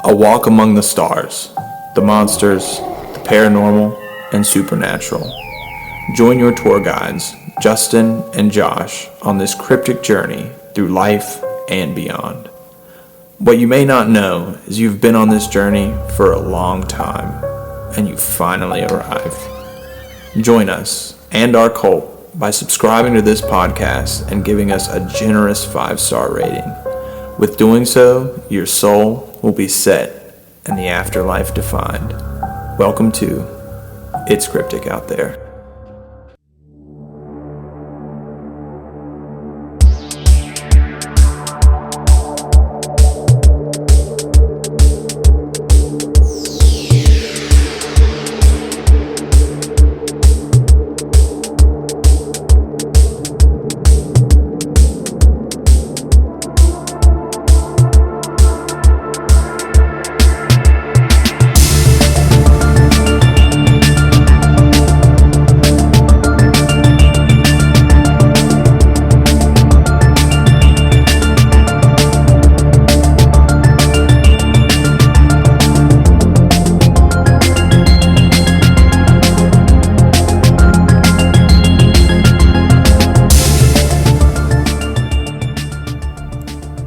A walk among the stars, the monsters, the paranormal, and supernatural. Join your tour guides, Justin and Josh, on this cryptic journey through life and beyond. What you may not know is you've been on this journey for a long time, and you finally arrived. Join us and our cult by subscribing to this podcast and giving us a generous 5-star rating. With doing so, your soul will be set and the afterlife defined. Welcome to It's Cryptic Out There.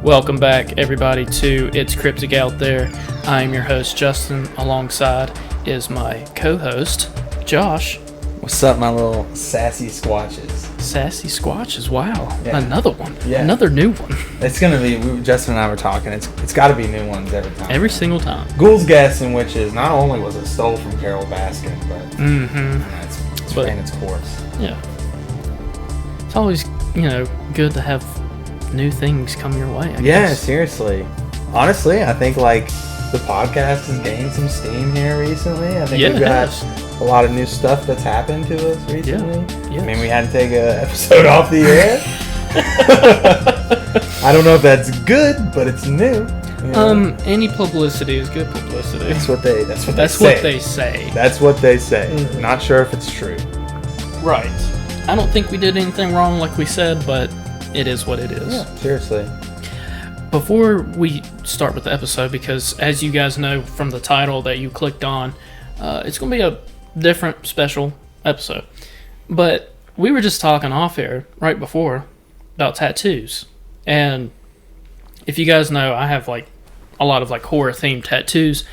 Welcome back, everybody, to It's Cryptic Out There. I am your host, Justin. Alongside is my co-host, Josh. What's up, my little sassy squatches? Sassy Squatches, wow. Yeah. Another one. Yeah. Another new one. It's going to be, Justin and I were talking, it's got to be new ones every time. Every single time. Ghouls, Ghasts, and Witches not only was it stole from Carol Baskin, but it's ran its course. Yeah. It's always, good to have new things come your way, I guess. Seriously. Honestly, I think the podcast has gained some steam here recently. I think we've got a lot of new stuff that's happened to us recently. Yeah. I mean, we had to take an episode off the air. I don't know if that's good, but it's new. Any publicity is good publicity. That's what they say. That's what they say. Mm-hmm. Not sure if it's true. Right. I don't think we did anything wrong, like we said, but it is what it is. Yeah, seriously. Before we start with the episode, because as you guys know from the title that you clicked on, it's going to be a different, special episode. But we were just talking off air right before about tattoos. And if you guys know, I have a lot of horror themed tattoos.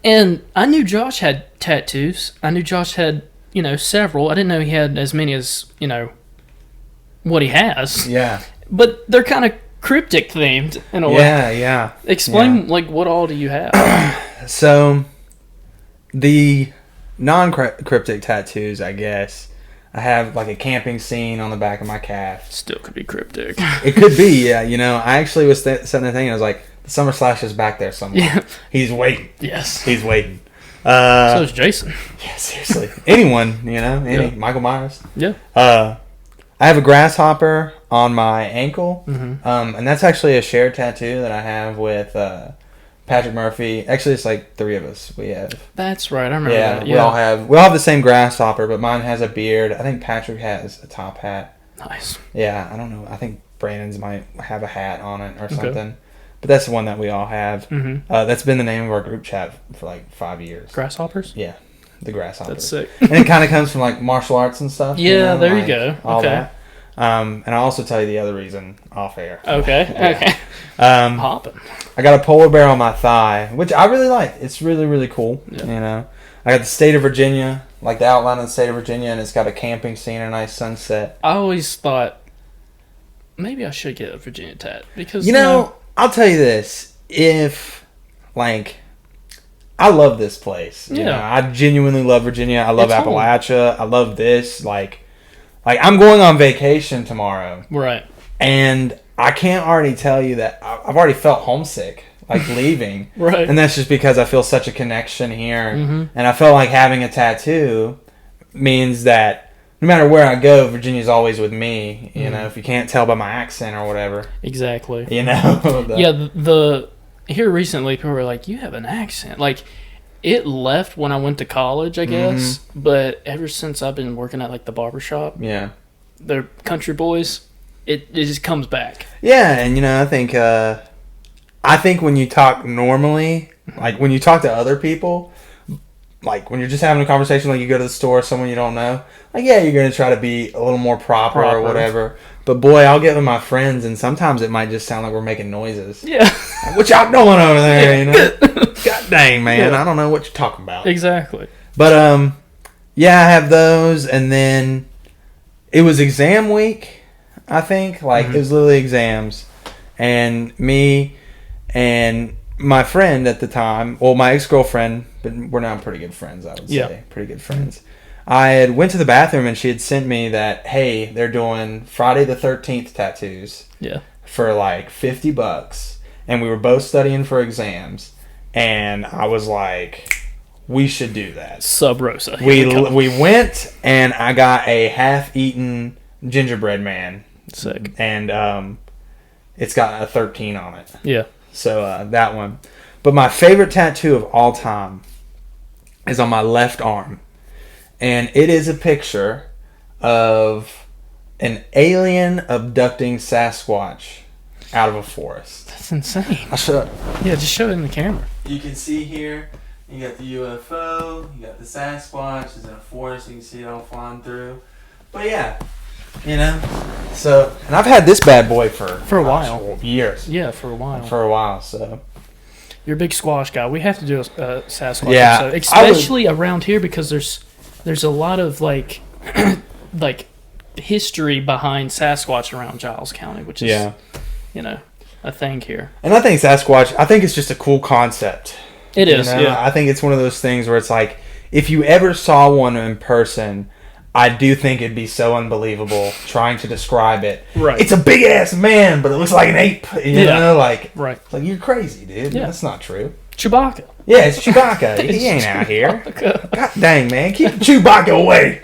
And I knew Josh had tattoos. I knew Josh had, several. I didn't know he had as many as, what he has. Yeah. But they're kind of cryptic themed in a way. Yeah. Explain what all do you have? So the non-cryptic tattoos, I guess, I have a camping scene on the back of my calf. Still could be cryptic. It could be, yeah. I actually was sitting there thinking, I was like, the Summer Slash is back there somewhere. Yeah. He's waiting. Yes. He's waiting. So is Jason. Yeah, seriously. Anyone, Michael Myers. Yeah. I have a grasshopper on my ankle, Mm-hmm. and that's actually a shared tattoo that I have with Patrick Murphy. Actually, it's 3 of us. We have. That's right. I remember that. We all have the same grasshopper, but mine has a beard. I think Patrick has a top hat. Nice. Yeah, I don't know. I think Brandon's might have a hat on it or something. But that's the one that we all have. Mm-hmm. That's been the name of our group chat for 5 years. Grasshoppers? Yeah, the grasshopper. That's sick. And it kind of comes from martial arts and stuff. Yeah, there you go. All okay. That. And I'll also tell you the other reason off air. Okay. Yeah. Okay. Hopping. I got a polar bear on my thigh, which I really like. It's really, really cool. Yeah. I got the state of Virginia, the outline of the state of Virginia, and it's got a camping scene and a nice sunset. I always thought maybe I should get a Virginia tat because I'll tell you this: if I love this place. I genuinely love Virginia. I love Appalachia. I love this. I'm going on vacation tomorrow. Right. And I can't already tell you that I've already felt homesick, leaving. Right. And that's just because I feel such a connection here. Mm-hmm. And I feel like having a tattoo means that no matter where I go, Virginia's always with me. If you can't tell by my accent or whatever. Exactly. Here recently, people were like, you have an accent. It left when I went to college, I guess. Mm-hmm. But ever since I've been working at the barbershop, they're country boys. It just comes back. Yeah, and I think I I think when you talk normally, like when you talk to other people, like when you're just having a conversation, like you go to the store, someone you don't know, like yeah, you're gonna try to be a little more proper or whatever. But boy, I'll get with my friends, and sometimes it might just sound like we're making noises. Yeah. Like, what y'all doing over there? You know? God dang, man, I don't know what you're talking about. Exactly. But yeah, I have those, and then it was exam week. I think like it was literally exams, and me and my friend at the time, well, my ex-girlfriend, but we're now pretty good friends, I would say. Pretty good friends. I had went to the bathroom and she had sent me that, hey, they're doing Friday the 13th tattoos. Yeah. For like $50. And we were both studying for exams. And I was like, we should do that. Sub Rosa. We went and I got a half-eaten gingerbread man. Sick. And it's got a 13 on it. Yeah. So that one. But my favorite tattoo of all time is on my left arm. And it is a picture of an alien abducting Sasquatch out of a forest. That's insane. I'll show it. Yeah, just show it in the camera. You can see here, you got the UFO, you got the Sasquatch, it's in a forest, you can see it all flying through. But yeah, you know, so, and I've had this bad boy for a while. Years. Yeah, for a while. So. You're a big squash guy. We have to do a Sasquatch Yeah, episode, especially around here because there's a lot of like like history behind Sasquatch around Giles County, which is you know, a thing here. And I think Sasquatch, I think it's just a cool concept. It is, you know? I think it's one of those things where it's like, if you ever saw one in person, I do think it'd be so unbelievable trying to describe it. Right. It's a big ass man, but it looks like an ape. You know, like, right. Like you're crazy, dude. Yeah. That's not true. Chewbacca. Yeah, it's Chewbacca. He ain't out here. God dang, man. Keep Chewbacca away.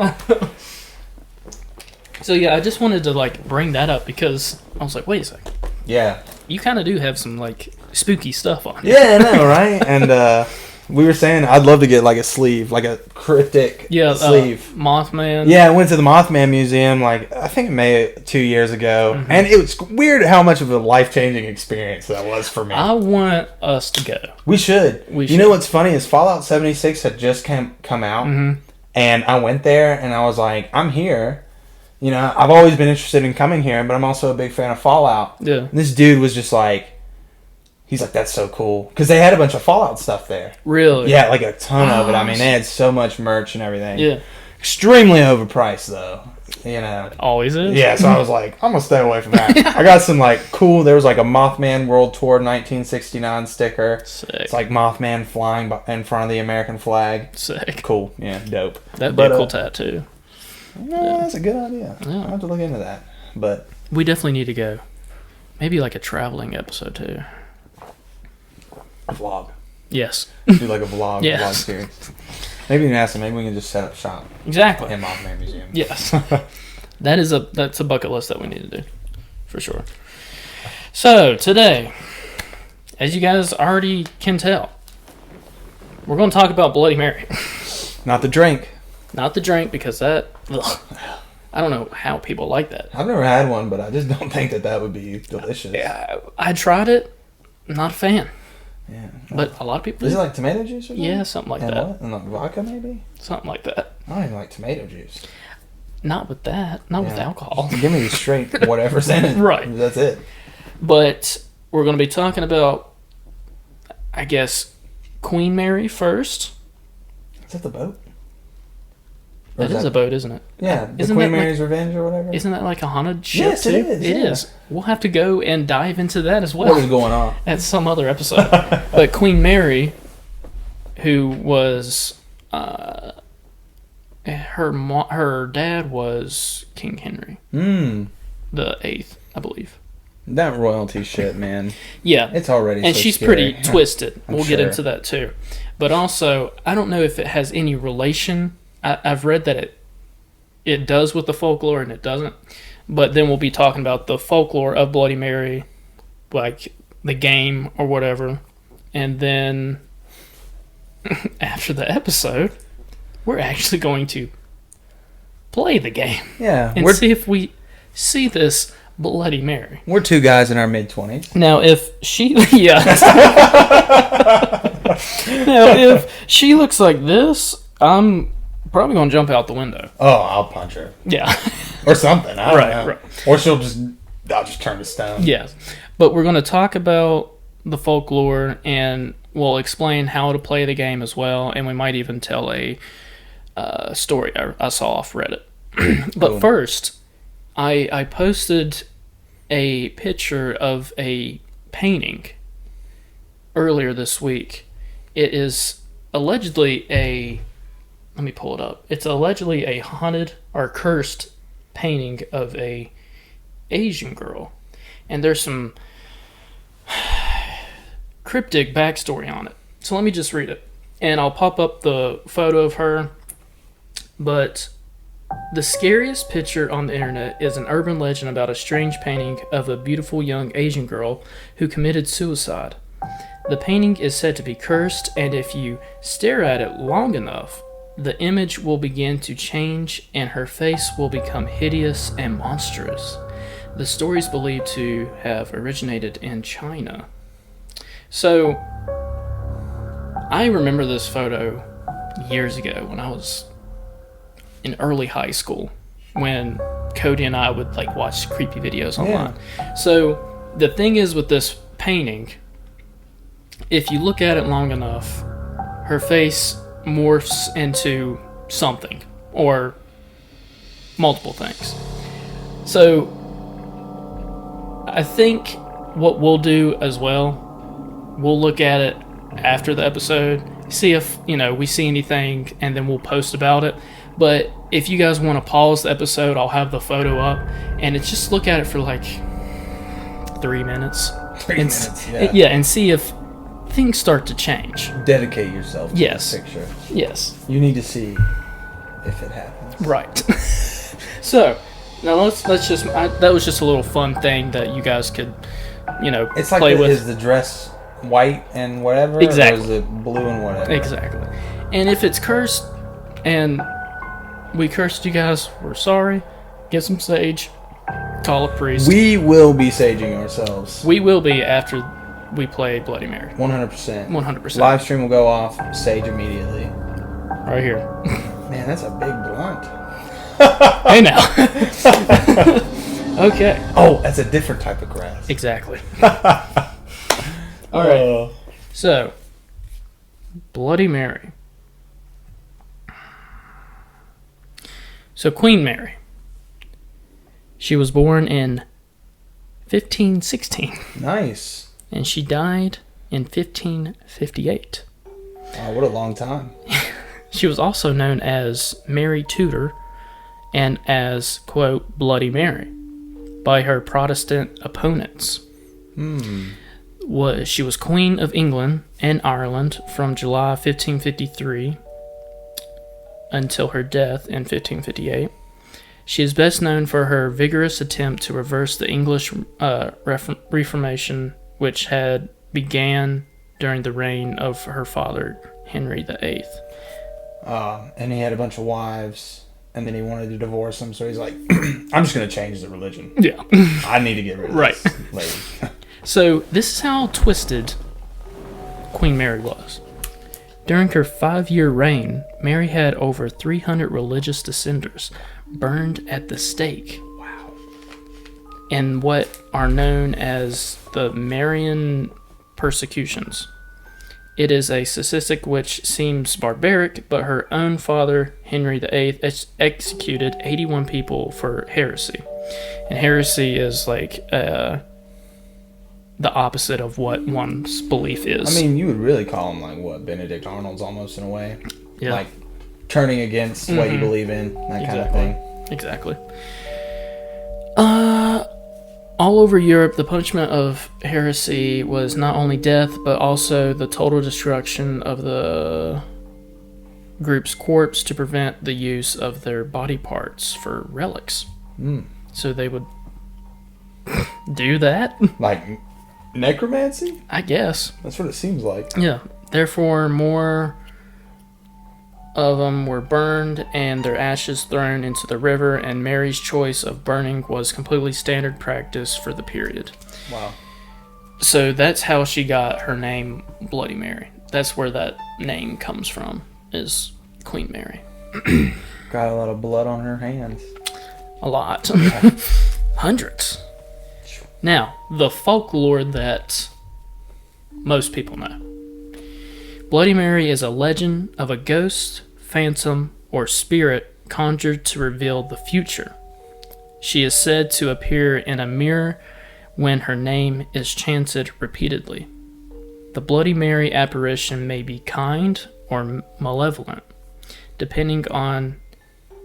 So yeah, I just wanted to like bring that up because I was like, wait a second. Yeah. You kind of do have some like spooky stuff on you. Yeah, I know, right? And we were saying I'd love to get like a sleeve, like a cryptic sleeve. Mothman. Yeah, I went to the Mothman Museum like I think May 2 years ago, and it was weird how much of a life-changing experience that was for me. I want us to go. We should. You know what's funny is Fallout 76 had just come out, and I went there and I was like, I'm here. You know, I've always been interested in coming here, but I'm also a big fan of Fallout. Yeah. And this dude was just like, he's like, that's so cool. Because they had a bunch of Fallout stuff there. Really? Yeah, like a ton of it. I mean, they had so much merch and everything. Yeah. Extremely overpriced, though. You know. Always is. Yeah, so I was like, I'm going to stay away from that. I got some, like, cool, there was like a Mothman World Tour 1969 sticker. Sick. It's like Mothman flying in front of the American flag. Sick. Cool. Yeah, dope. That'd be a cool tattoo. Yeah, that's a good idea. Yeah. I'll have to look into that. But we definitely need to go. Maybe like a traveling episode too. A vlog. Yes. Do like a vlog, yes. vlog series. Maybe you can ask them. Maybe we can just set up shop. Exactly. In Mothman Museum. Yes. That's a bucket list that we need to do, for sure. So today, as you guys already can tell, we're going to talk about Bloody Mary. Not the drink. Not the drink, because that... Ugh, I don't know how people like that. I've never had one, but I just don't think that would be delicious. Yeah, I tried it. Not a fan. Yeah. But a lot of people... Is it like tomato juice or something? Yeah, something like that. What? And like vodka, maybe? Something like that. I don't even like tomato juice. Not with that. Not with alcohol. Give me straight whatever's in it. Right. That's it. But we're going to be talking about, I guess, Queen Mary first. Is that the boat? That is a boat, isn't it? Yeah, the Queen Mary's Revenge or whatever. Isn't that like a haunted ship? Yes, it is. It is. We'll have to go and dive into that as well. What is going on? At some other episode. But Queen Mary, who was, her dad was King Henry the 8th, I believe. That royalty shit, man. Yeah. It's already and so she's scary. pretty twisted. We'll get sure. into that too. But also, I don't know if it has any relation. I've read that it does with the folklore and it doesn't. But then we'll be talking about the folklore of Bloody Mary, like the game or whatever. And then after the episode, we're actually going to play the game. Yeah. And see if we see this Bloody Mary. We're two guys in our mid-20s. Now, if she... Yeah. Now, if she looks like this, I'm probably going to jump out the window. Oh, I'll punch her. Yeah. Or something. I don't know. Right. Or I'll just turn to stone. Yes. But we're going to talk about the folklore, and we'll explain how to play the game as well, and we might even tell a story I saw off Reddit. But first, I posted a picture of a painting earlier this week. It is allegedly let me pull it up. It's allegedly a haunted or cursed painting of a Asian girl. And there's some cryptic backstory on it. So let me just read it. And I'll pop up the photo of her. But the scariest picture on the internet is an urban legend about a strange painting of a beautiful young Asian girl who committed suicide. The painting is said to be cursed, and if you stare at it long enough, the image will begin to change and her face will become hideous and monstrous. The story is believed to have originated in China. So, I remember this photo years ago when I was in early high school, when Cody and I would watch creepy videos online. Yeah. So, the thing is with this painting, if you look at it long enough, her face morphs into something or multiple things. So I think what we'll do as well, we'll look at it after the episode, see if we see anything, and then we'll post about it. But if you guys want to pause the episode, I'll have the photo up, and it's just look at it for 3 minutes. 3 minutes, yeah, and see if things start to change. Dedicate yourself to yes. the picture. Yes. You need to see if it happens. Right. So, now let's just... that was just a little fun thing that you guys could, it's play with. Is the dress white and whatever? Exactly. Or is it blue and whatever? Exactly. And if it's cursed, and we cursed you guys, we're sorry. Get some sage. Call a priest. We will be saging ourselves. We will be after we play Bloody Mary. 100%. 100%. Live stream will go off. Sage immediately. Right here. Man, that's a big blunt. Hey now. Okay. Oh, that's a different type of grass. Exactly. All right. So, Bloody Mary. So, Queen Mary. She was born in 1516. Nice. And she died in 1558. Wow, what a long time. She was also known as Mary Tudor and as, quote, Bloody Mary by her Protestant opponents. She was Queen of England and Ireland from July 1553 until her death in 1558. She is best known for her vigorous attempt to reverse the English Reformation, which had began during the reign of her father, Henry VIII. And he had a bunch of wives, and then he wanted to divorce them, so he's like, I'm just going to change the religion. Yeah. I need to get rid of this lady. So, this is how twisted Queen Mary was. During her 5-year reign, Mary had over 300 religious dissenters burned at the stake. Wow. In what are known as the Marian persecutions. It is a statistic which seems barbaric, but her own father, Henry VIII, executed 81 people for heresy. And heresy is the opposite of what one's belief is. I mean, you would really call him Benedict Arnold's almost in a way. Yeah. Turning against what you believe in, that kind of thing. Exactly. All over Europe, the punishment of heresy was not only death, but also the total destruction of the group's corpse to prevent the use of their body parts for relics. So they would do that? Like necromancy? I guess. That's what it seems like. Yeah. Therefore, more of them were burned and their ashes thrown into the river, and Mary's choice of burning was completely standard practice for the period. Wow. So that's how she got her name, Bloody Mary. That's where that name comes from, is Queen Mary. Got a lot of blood on her hands. A lot. Hundreds. Now, the folklore that most people know. Bloody Mary is a legend of a ghost, phantom, or spirit conjured to reveal the future. She is said to appear in a mirror when her name is chanted repeatedly. The Bloody Mary apparition may be kind or malevolent, depending on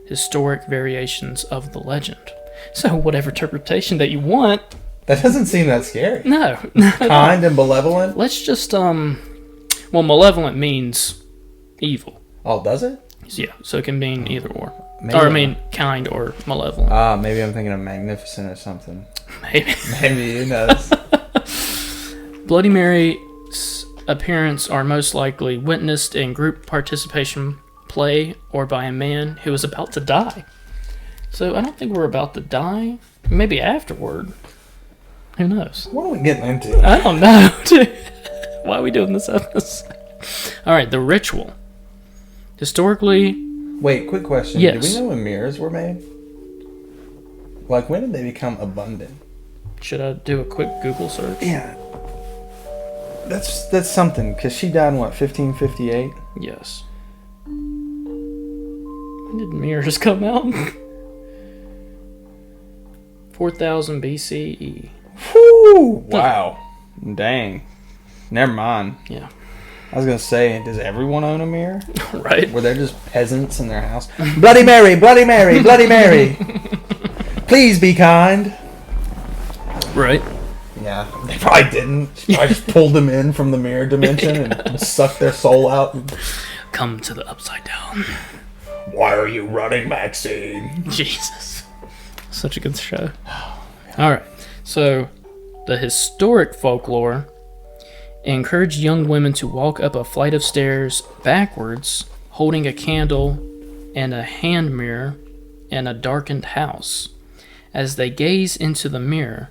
historic variations of the legend. So whatever interpretation that you want. That doesn't seem that scary. No. Kind and malevolent? Let's just, well, malevolent means evil. Oh, does it? Yeah, so it can mean either or. Maybe. Or, I mean, kind or malevolent. Maybe I'm thinking of Magnificent or something. Maybe. Maybe, who knows? Bloody Mary's appearance are most likely witnessed in group participation play or by a man who is about to die. So I don't think we're about to die. Maybe afterward. Who knows? What are we getting into? I don't know, dude. Why are we doing this episode? Alright, the ritual. Historically... Wait, quick question. Yes. Do we know when mirrors were made? Like, when did they become abundant? Should I do a quick Google search? Yeah. That's something, because she died in, what, 1558? Yes. When did mirrors come out? 4000 BCE. Whew! Wow. Dang. Never mind. Yeah. I was going to say, does everyone own a mirror? Right. Were there just peasants in their house? Bloody Mary! Bloody Mary! Bloody Mary! Please be kind. Right. Yeah, they probably didn't. She probably just pulled them in from the mirror dimension and sucked their soul out. Come to the upside down. Why are you running, Maxine? Jesus. Such a good show. Alright, so the historic folklore encouraged young women to walk up a flight of stairs backwards, holding a candle and a hand mirror in a darkened house. As they gaze into the mirror,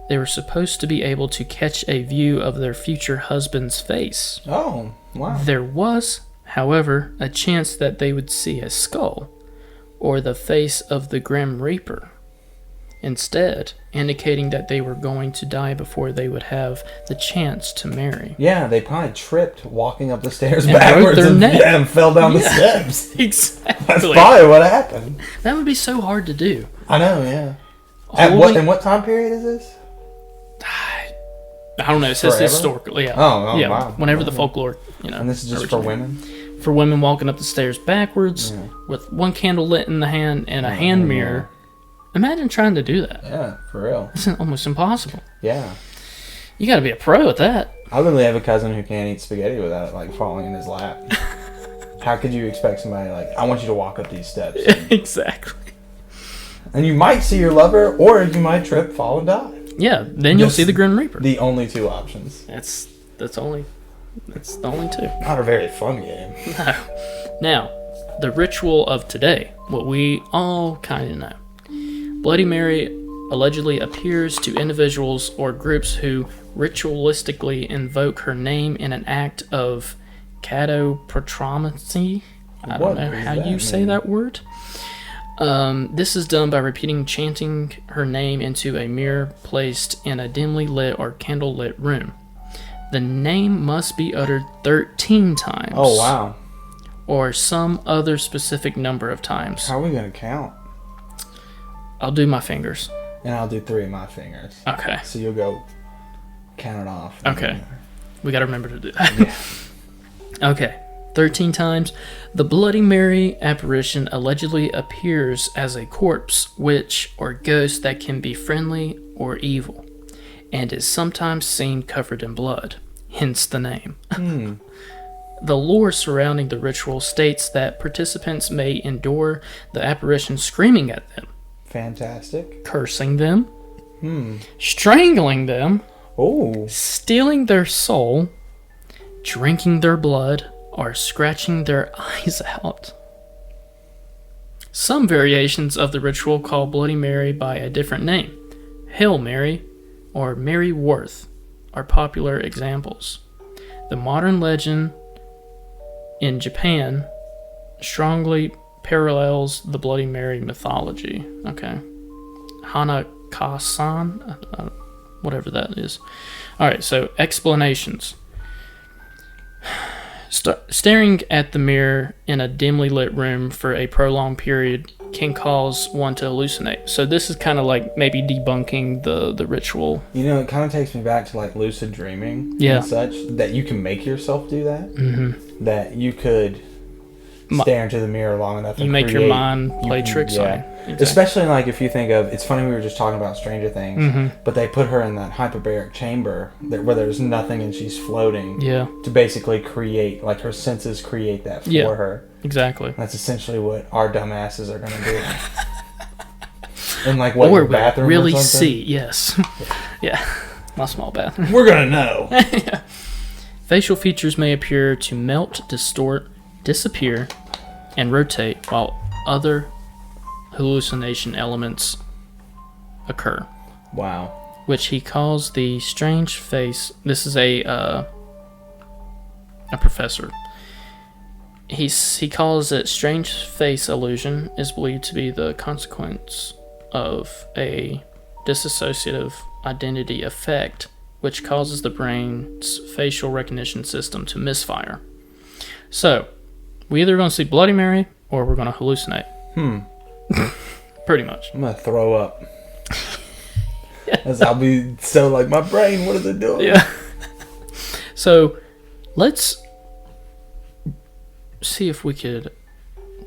they were supposed to be able to catch a view of their future husband's face. Oh, wow. There was, however, a chance that they would see a skull or the face of the Grim Reaper, instead indicating that they were going to die before they would have the chance to marry. Yeah, they probably tripped walking up the stairs And broke backwards their neck. And fell down the steps. Exactly. That's probably what happened. That would be so hard to do. I know, yeah. In what time period is this? I don't know. It says Forever? historically. Yeah. Oh, yeah. wow. Whenever the folklore, And this is just for women? For women walking up the stairs backwards with one candle lit in the hand and a hand mirror. Imagine trying to do that. Yeah, for real. It's almost impossible. Yeah. You got to be a pro at that. I literally have a cousin who can't eat spaghetti without it, like, falling in his lap. How could you expect somebody, like, I want you to walk up these steps? Exactly. And you might see your lover, or you might trip, fall, and die. Yeah, then you'll see the Grim Reaper. The only two options. That's the only two. Not a very fun game. No. Now, the ritual of today, what we all kind of know. Bloody Mary allegedly appears to individuals or groups who ritualistically invoke her name in an act of catoprotromancy. I don't know how you say that word. This is done by repeating chanting her name into a mirror placed in a dimly lit or candlelit room. The name must be uttered 13 times. Oh, wow. Or some other specific number of times. How are we going to count? I'll do my fingers. And I'll do 3 of my fingers. Okay. So you'll go count it off. Okay. We got to remember to do that. Yeah. Okay. 13 times. The Bloody Mary apparition allegedly appears as a corpse, witch, or ghost that can be friendly or evil, and is sometimes seen covered in blood, hence the name. The lore surrounding the ritual states that participants may endure the apparition screaming at them, Fantastic. cursing them, strangling them, Oh. stealing their soul, drinking their blood, are scratching their eyes out. Some variations of the ritual call Bloody Mary by a different name. Hail Mary or Mary Worth are popular examples. The modern legend in Japan strongly parallels the Bloody Mary mythology. Okay. Hanaka-san? Whatever that is. Alright, so explanations. Staring at the mirror in a dimly lit room for a prolonged period can cause one to hallucinate. So this is kind of like maybe debunking the ritual. You know, it kind of takes me back to like lucid dreaming and such, that you can make yourself do that. Mm-hmm. That you could stare into the mirror long enough and make your mind play tricks on you. Exactly. Especially like if you think of, it's funny, we were just talking about Stranger Things, but they put her in that hyperbaric chamber where there's nothing and she's floating to basically create, like her senses create that for her. Exactly. That's essentially what our dumbasses are going to do. In like what, or your bathroom really or something? See, yes. Yeah, my small bathroom. We're going to know. Facial features may appear to melt, distort, disappear, and rotate, while other hallucination elements occur. Wow. Which he calls the strange face. This is a professor. He calls it strange face illusion, is believed to be the consequence of a dissociative identity effect, which causes the brain's facial recognition system to misfire. So, we're either going to see Bloody Mary or we're going to hallucinate. Pretty much. I'm going to throw up. As I'll be so like, my brain, what is it doing? Yeah. So, let's see if we could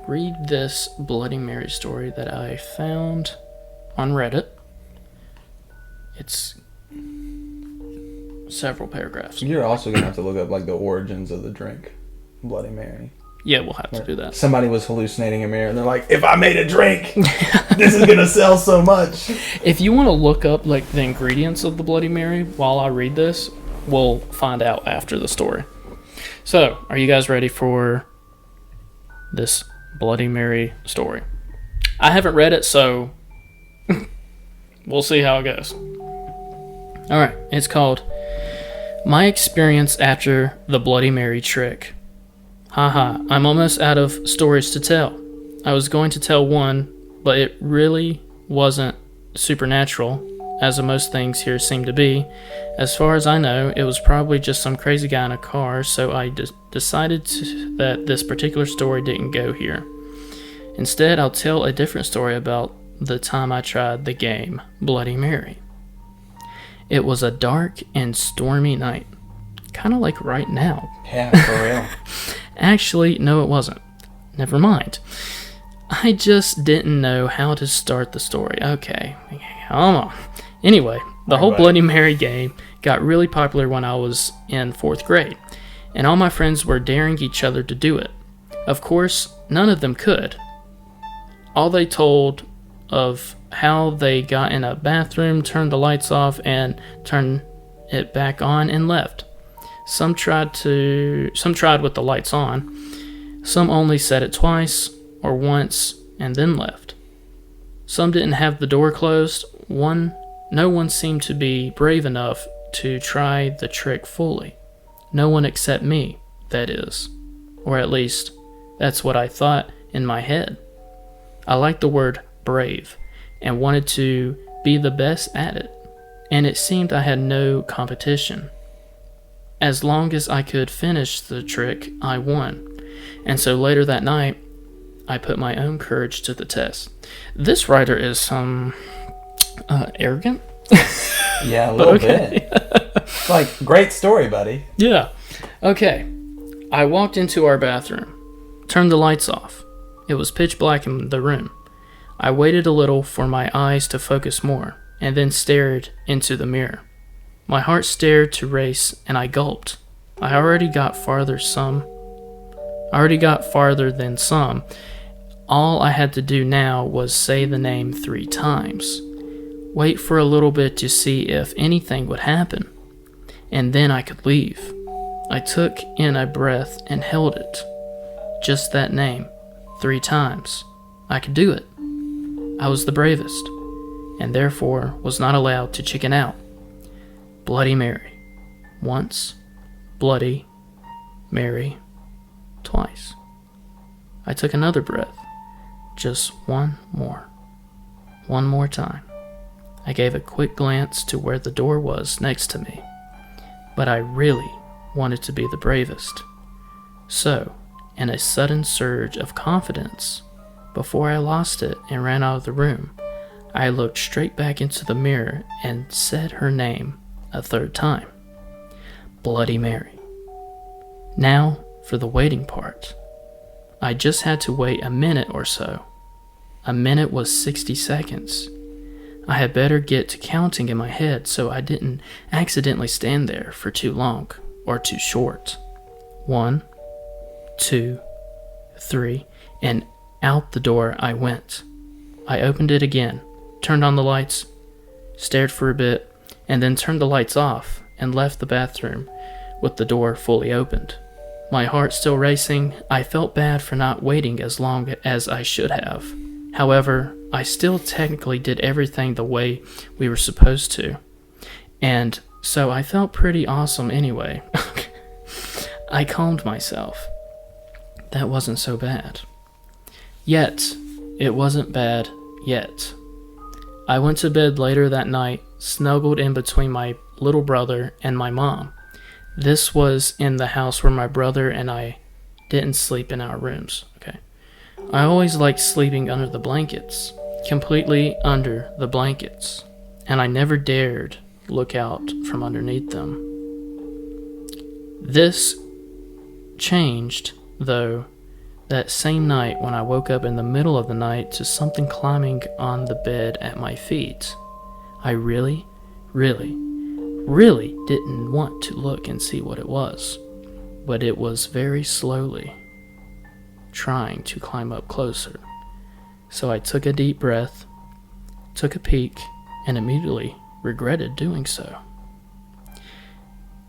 read this Bloody Mary story that I found on Reddit. It's several paragraphs. You're also going to have to look up like the origins of the drink, Bloody Mary. Yeah, we'll have to do that. Somebody was hallucinating a mirror, and they're like, if I made a drink, this is going to sell so much. If you want to look up like the ingredients of the Bloody Mary while I read this, we'll find out after the story. So, are you guys ready for this Bloody Mary story? I haven't read it, so we'll see how it goes. Alright, it's called My Experience After the Bloody Mary Trick. Haha, I'm almost out of stories to tell. I was going to tell one, but it really wasn't supernatural, as most things here seem to be. As far as I know, it was probably just some crazy guy in a car, so I decided that this particular story didn't go here. Instead, I'll tell a different story about the time I tried the game Bloody Mary. It was a dark and stormy night. Kind of like right now. Yeah, for real. Actually, no it wasn't. Never mind. I just didn't know how to start the story. Okay, come on. Anyway, the whole Bloody Mary game got really popular when I was in 4th grade, and all my friends were daring each other to do it. Of course, none of them could. All they told of how they got in a bathroom, turned the lights off, and turned it back on and left. Some tried with the lights on. Some only said it twice or once and then left. Some didn't have the door closed. No one seemed to be brave enough to try the trick fully. No one except me, that is. Or at least, that's what I thought in my head. I liked the word brave and wanted to be the best at it, and it seemed I had no competition. As long as I could finish the trick, I won. And so later that night, I put my own courage to the test. This writer is arrogant. Yeah, a little bit. It's like, great story, buddy. Yeah. Okay. I walked into our bathroom, turned the lights off. It was pitch black in the room. I waited a little for my eyes to focus more, and then stared into the mirror. My heart started to race, and I gulped. I already got farther than some. All I had to do now was say the name 3 times. Wait for a little bit to see if anything would happen. And then I could leave. I took in a breath and held it. Just that name. 3 times. I could do it. I was the bravest, and therefore was not allowed to chicken out. Bloody Mary. Once. Bloody Mary. Twice. I took another breath. Just one more. One more time. I gave a quick glance to where the door was next to me, but I really wanted to be the bravest. So, in a sudden surge of confidence, before I lost it and ran out of the room, I looked straight back into the mirror and said her name a 3rd time. Bloody Mary. Now for the waiting part. I just had to wait a minute or so. A minute was 60 seconds. I had better get to counting in my head so I didn't accidentally stand there for too long or too short. 1, 2, 3, and out the door I went. I opened it again, turned on the lights, stared for a bit, and then turned the lights off and left the bathroom with the door fully opened. My heart still racing, I felt bad for not waiting as long as I should have. However, I still technically did everything the way we were supposed to. And so I felt pretty awesome anyway. I calmed myself. That wasn't so bad. Yet, it wasn't bad yet. I went to bed later that night, snuggled in between my little brother and my mom. This was in the house where my brother and I didn't sleep in our rooms. Okay. I always liked sleeping under the blankets, completely under the blankets, and I never dared look out from underneath them. This changed, though, that same night when I woke up in the middle of the night to something climbing on the bed at my feet. I really didn't want to look and see what it was, but it was very slowly trying to climb up closer. So I took a deep breath, took a peek, and immediately regretted doing so.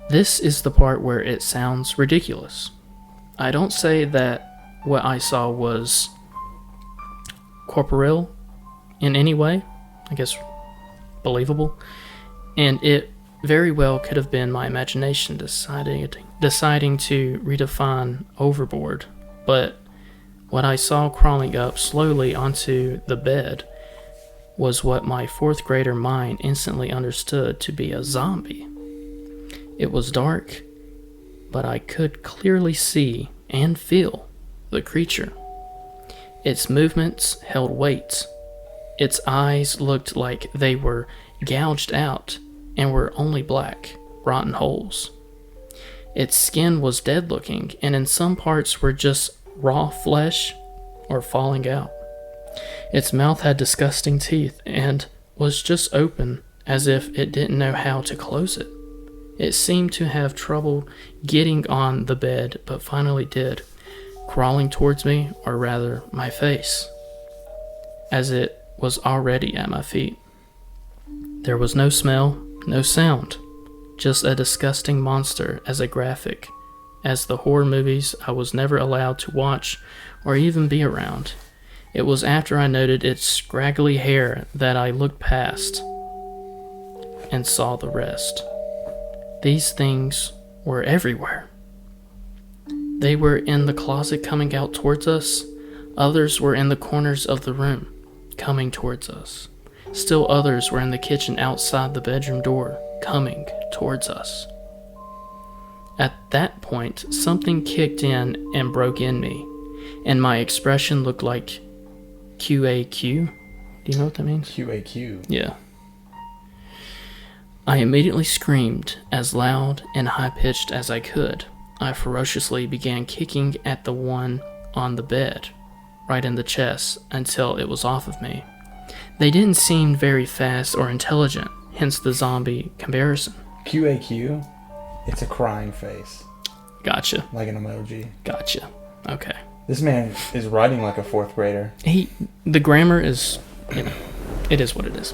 This is the part where it sounds ridiculous. I don't say that what I saw was corporeal in any way, I guess believable, and it very well could have been my imagination deciding to redefine overboard, but what I saw crawling up slowly onto the bed was what my 4th grader mind instantly understood to be a zombie. It was dark, but I could clearly see and feel the creature. Its movements held weight. Its eyes looked like they were gouged out and were only black, rotten holes. Its skin was dead looking, and in some parts were just raw flesh or falling out. Its mouth had disgusting teeth and was just open as if it didn't know how to close it. It seemed to have trouble getting on the bed, but finally did, crawling towards me, or rather my face, as it was already at my feet. There was no smell, no sound, just a disgusting monster as a graphic as the horror movies I was never allowed to watch or even be around. It was after I noted its scraggly hair that I looked past and saw the rest. These things were everywhere. They were in the closet coming out towards us. Others were in the corners of the room coming towards us. Still others were in the kitchen outside the bedroom door coming towards us. At that point, something kicked in and broke in me, and my expression looked like QAQ. Do you know what that means? QAQ. Yeah. I immediately screamed as loud and high-pitched as I could. I ferociously began kicking at the one on the bed, right in the chest, until it was off of me. They didn't seem very fast or intelligent, hence the zombie comparison. QAQ? It's a crying face. Gotcha. Like an emoji. Gotcha. Okay. This man is writing like a 4th grader. The grammar is, it is what it is.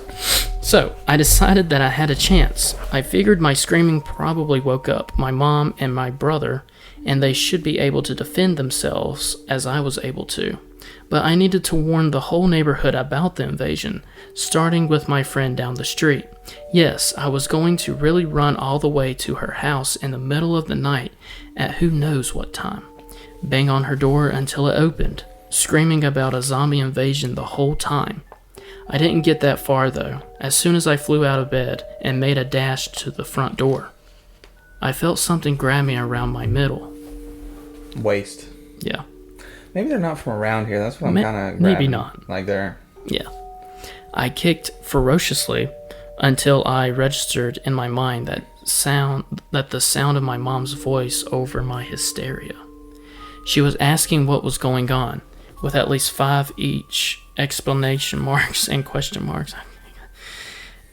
So, I decided that I had a chance. I figured my screaming probably woke up my mom and my brother, and they should be able to defend themselves as I was able to. But I needed to warn the whole neighborhood about the invasion, starting with my friend down the street. Yes, I was going to really run all the way to her house in the middle of the night at who knows what time. Bang on her door until it opened, screaming about a zombie invasion the whole time. I didn't get that far though, as soon as I flew out of bed and made a dash to the front door. I felt something grab me around my middle. Waist. Yeah. Maybe they're not from around here. That's what I'm kind of maybe not. Like they're... Yeah. I kicked ferociously until I registered in my mind that the sound of my mom's voice over my hysteria. She was asking what was going on, with at least 5 each exclamation marks and question marks,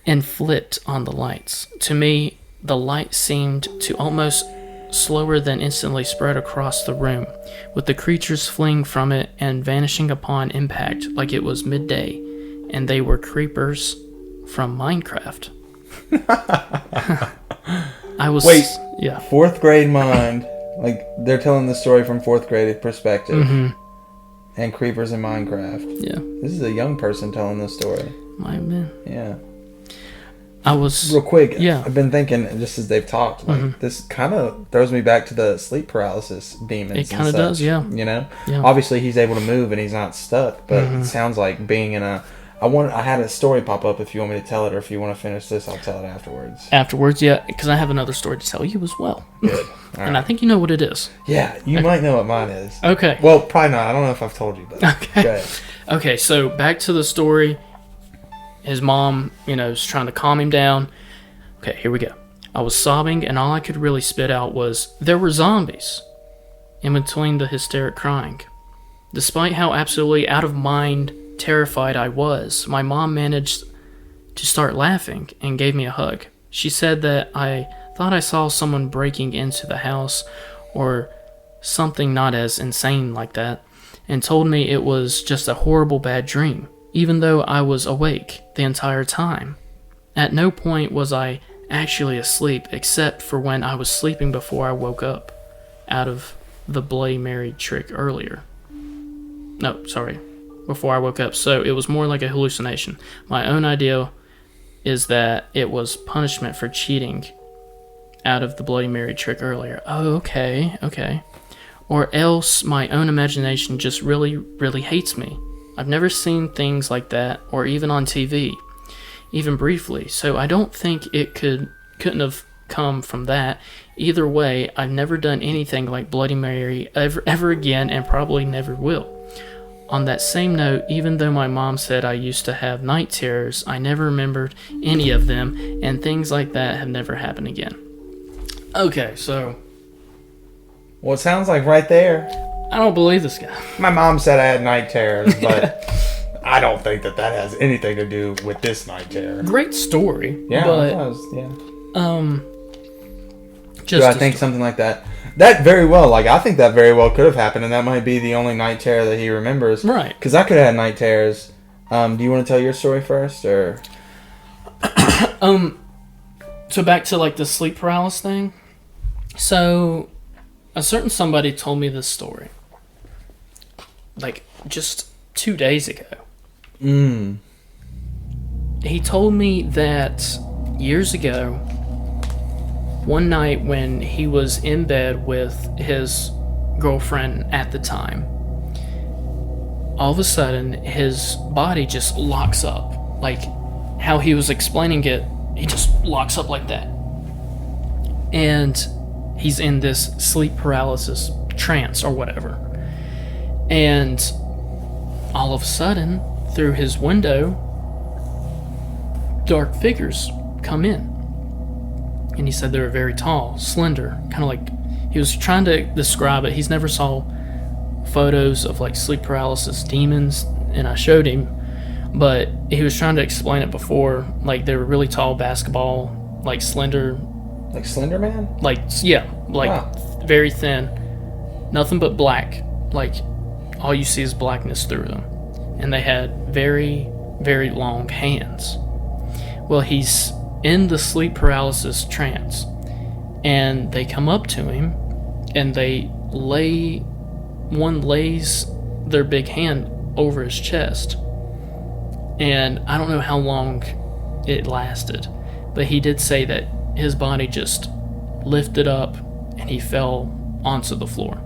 and flipped on the lights. To me, the light seemed to almost slower than instantly spread across the room, with the creatures fleeing from it and vanishing upon impact like it was midday, and they were creepers from Minecraft. I was... Wait. Yeah. 4th grade mind. Like, they're telling the story from 4th grade perspective. Mm-hmm. And creepers in Minecraft. Yeah. This is a young person telling this story. Might have been. Yeah. I was... Real quick, Yeah. I've been thinking, just as they've talked, like, this kind of throws me back to the sleep paralysis demons. It kind of does, yeah. You know? Yeah. Obviously, he's able to move and he's not stuck, but it sounds like being in a... I had a story pop up if you want me to tell it, or if you want to finish this, I'll tell it afterwards. Afterwards, yeah, because I have another story to tell you as well. Good. And I think you know what it is. Yeah, you might know what mine is. Okay. Well, probably not. I don't know if I've told you, but Okay. go ahead. Okay, so back to the story. His mom, is trying to calm him down. Okay, here we go. I was sobbing, and all I could really spit out was, "There were zombies," in between the hysteric crying. Despite how absolutely out of mind, terrified I was, my mom managed to start laughing and gave me a hug. She said that I thought I saw someone breaking into the house or something not as insane like that, and told me it was just a horrible bad dream, even though I was awake the entire time. At no point was I actually asleep except for when I was sleeping before I woke up out of the Bloody Mary trick earlier. No, sorry. Before I woke up, so it was more like a hallucination. My own idea is that it was punishment for cheating out of the Bloody Mary trick earlier. Oh, okay. Or else my own imagination just really, really hates me. I've never seen things like that, or even on TV, even briefly, so I don't think it couldn't have come from that. Either way, I've never done anything like Bloody Mary ever again, and probably never will. On that same note, even though my mom said I used to have night terrors, I never remembered any of them, and things like that have never happened again. Okay, so... Well, it sounds like right there. I don't believe this guy. My mom said I had night terrors, but I don't think that has anything to do with this night terror. Great story. Yeah, but, it was, yeah. Just do I think something like that? That very well, I think that very well could have happened, and that might be the only night terror that he remembers. Right. Because I could have had night terrors. Do you want to tell your story first, or? So back to, the sleep paralysis thing. So, a certain somebody told me this story. Just 2 days ago. He told me that years ago, one night when he was in bed with his girlfriend at the time, all of a sudden his body just locks up. Like how he was explaining it, he just locks up like that. And he's in this sleep paralysis trance or whatever. And all of a sudden, through his window, dark figures come in. And he said they were very tall, slender, kind of like, he was trying to describe it. He's never saw photos of sleep paralysis demons, and I showed him, but he was trying to explain it before. They were really tall, basketball, slender. Like Slender Man? Wow. Very thin, nothing but black. All you see is blackness through them. And they had very, very long hands. Well, he's in the sleep paralysis trance, and they come up to him, and one lays their big hand over his chest. And I don't know how long it lasted, but he did say that his body just lifted up and he fell onto the floor.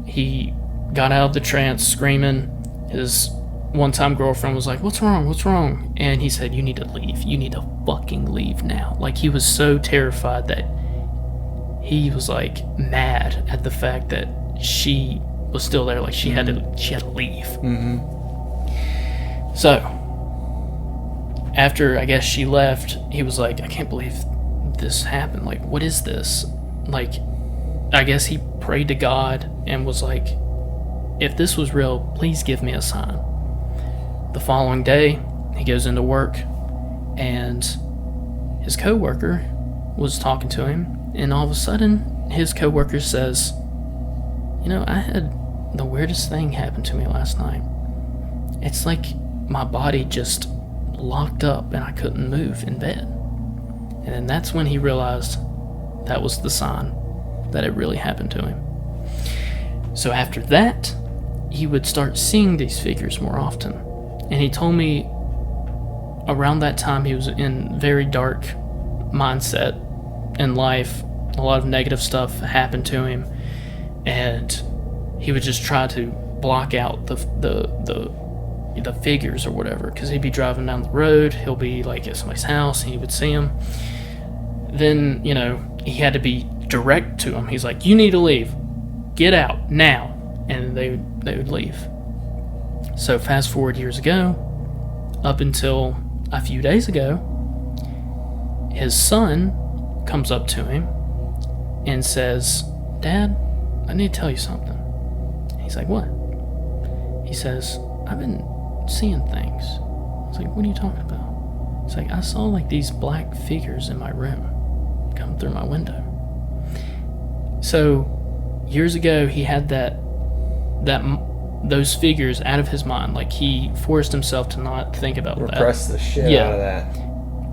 He got out of the trance screaming. His one-time girlfriend was like, what's wrong? And he said, you need to leave. You need to fucking leave now. Like, he was so terrified that he was like mad at the fact that she was still there. Like, she had to leave. Mm-hmm. So after, I guess, she left, he was like, I can't believe this happened. Like, what is this? Like, I guess he prayed to God and was like, if this was real, please give me a sign. The following day, he goes into work, and his coworker was talking to him, and all of a sudden, his coworker says, I had the weirdest thing happen to me last night. It's like my body just locked up and I couldn't move in bed. And then that's when he realized that was the sign that it really happened to him. So after that, he would start seeing these figures more often. And he told me around that time he was in very dark mindset in life. A lot of negative stuff happened to him, and he would just try to block out the figures or whatever, because he'd be driving down the road, he'll be like at somebody's house, and he would see them. Then, he had to be direct to him. He's like, you need to leave. Get out now. And they would leave. So fast forward years ago, up until a few days ago, his son comes up to him and says, Dad, I need to tell you something. He's like, what? He says, I've been seeing things. I was like, what are you talking about? It's like, I saw like these black figures in my room come through my window. So years ago, he had those figures out of his mind. Like, he forced himself to not think about that. Repress the shit out of that.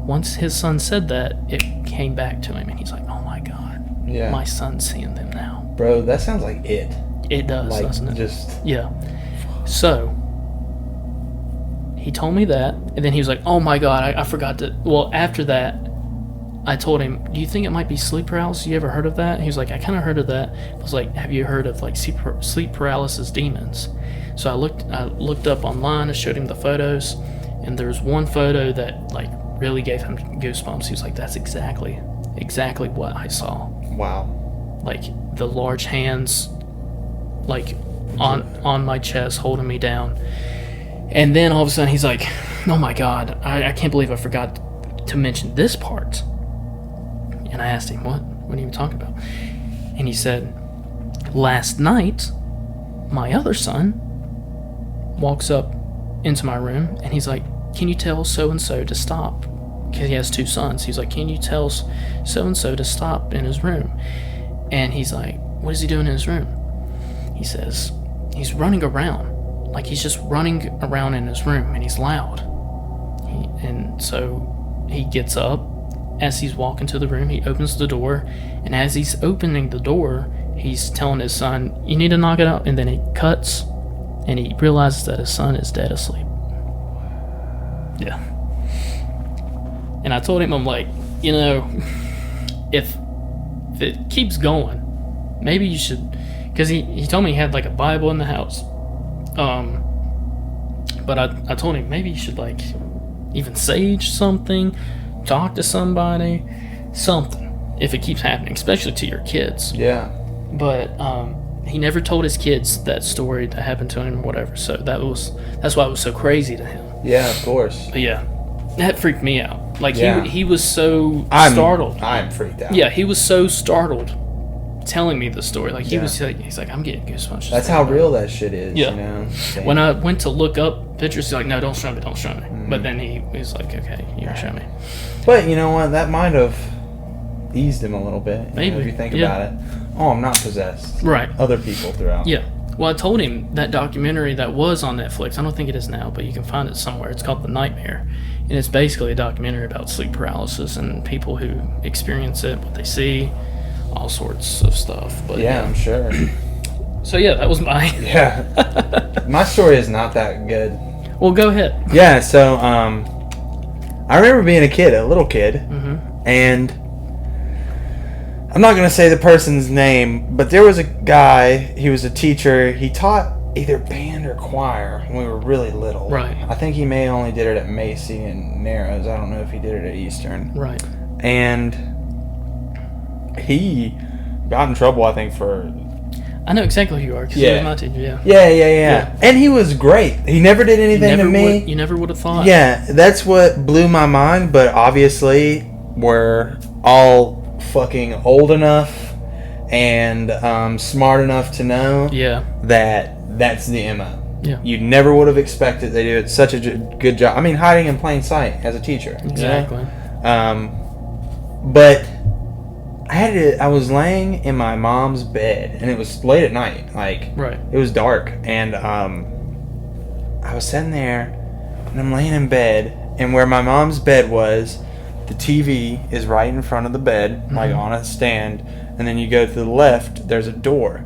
Once his son said that, it came back to him, and he's like, oh my God, my son's seeing them now. Bro, that sounds like it. It does, like, doesn't it? Just... Yeah. So he told me that, and then he was like, oh my God, I forgot to... Well, after that, I told him, do you think it might be sleep paralysis? You ever heard of that? And he was like, I kind of heard of that. I was like, have you heard of like sleep paralysis demons? So I looked up online and showed him the photos, and there was one photo that like really gave him goosebumps. He was like, that's exactly what I saw. Wow. Like the large hands like on my chest holding me down. And then all of a sudden he's like, oh my God, I can't believe I forgot to mention this part. And I asked him, what are you talking about? And he said, last night, my other son walks up into my room, and he's like, can you tell so-and-so to stop? Because he has two sons. He's like, can you tell so-and-so to stop in his room? And he's like, what is he doing in his room? He says, he's running around. Like, he's just running around in his room, and he's loud. And so he gets up. As he's walking to the room, he opens the door, and as he's opening the door, he's telling his son, you need to knock it out. And then he cuts, and he realizes that his son is dead asleep. Yeah. And I told him, I'm like, if it keeps going, maybe you should, because he told me he had like a Bible in the house. But I told him maybe you should like even sage something, talk to somebody, something, if it keeps happening, especially to your kids. Yeah. But he never told his kids that story that happened to him or whatever, so that's why it was so crazy to him. Yeah, of course. But yeah, that freaked me out. Like, yeah. he was so startled. I'm freaked out. Yeah, he was so startled telling me the story. Like, he's like, I'm getting goosebumps. That's how real that shit is. Yeah. Damn. When I went to look up pictures, he's like, no, don't show me. But then he was like, okay, you can show me. But you know what? That might have eased him a little bit. Maybe. If you think about it. Oh, I'm not possessed. Right. Other people throughout. Yeah. Well, I told him that documentary that was on Netflix, I don't think it is now, but you can find it somewhere. It's called The Nightmare. And it's basically a documentary about sleep paralysis and people who experience it, what they see, all sorts of stuff. But Yeah, I'm sure. So yeah, that was my... Yeah. My story is not that good. Well, go ahead. Yeah, so I remember being a little kid, and I'm not going to say the person's name, but there was a guy, he was a teacher, he taught either band or choir when we were really little. Right. I think he may only did it at Macy and Narrows. I don't know if he did it at Eastern. Right. And he got in trouble, I think, for... I know exactly who you are, because Yeah. he was my teacher, yeah. Yeah. And he was great. He never did anything to me. You never would have thought. Yeah, that's what blew my mind, but obviously we're all fucking old enough and smart enough to know Yeah. that that's the MO. Yeah. You never would have expected they did such a good job. I mean, hiding in plain sight as a teacher. Exactly. You know? But I was laying in my mom's bed, and it was late at night. Like, Right. it was dark, and I was sitting there, and I'm laying in bed, and where my mom's bed was, the TV is right in front of the bed, like on a stand, and then you go to the left, there's a door,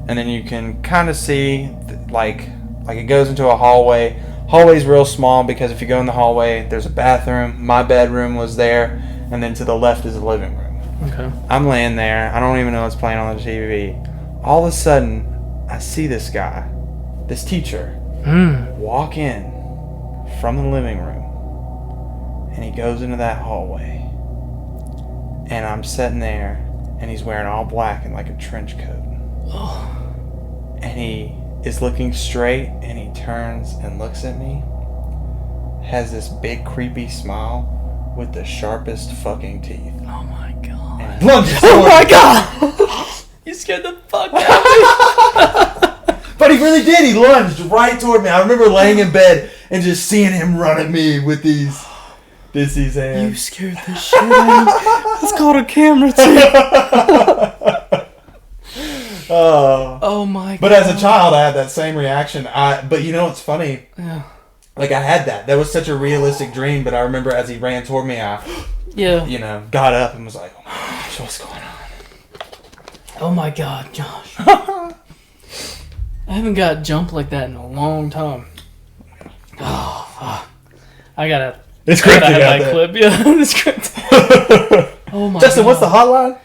and then you can kind of see, like it goes into a hallway. Hallway's real small because if you go in the hallway, there's a bathroom. My bedroom was there, and then to the left is the living room. Okay. I'm laying there. I don't even know what's playing on the TV. All of a sudden, I see this guy, this teacher, walk in from the living room. And he goes into that hallway. And I'm sitting there, and he's wearing all black and like a trench coat. And he is looking straight, and he turns and looks at me. Has this big creepy smile with the sharpest fucking teeth. Oh my god. And lunges Oh toward my me. god! You scared the fuck out of me. But he really did. He lunged right toward me. I remember laying in bed and just seeing him run at me with these hands. You scared the shit out of me. It's called a camera too. Oh my god. But as a child, I had that same reaction. But you know what's funny? Yeah. Like, I had that. That was such a realistic dream, but I remember as he ran toward me, I, Yeah. got up and was like, oh my gosh, what's going on? Oh my god, Josh. I haven't got jumped like that in a long time. Oh, fuck. I gotta It's have cryptic out that there. clip. Yeah, it's cryptic. Oh my Justin, god. what's the hotline?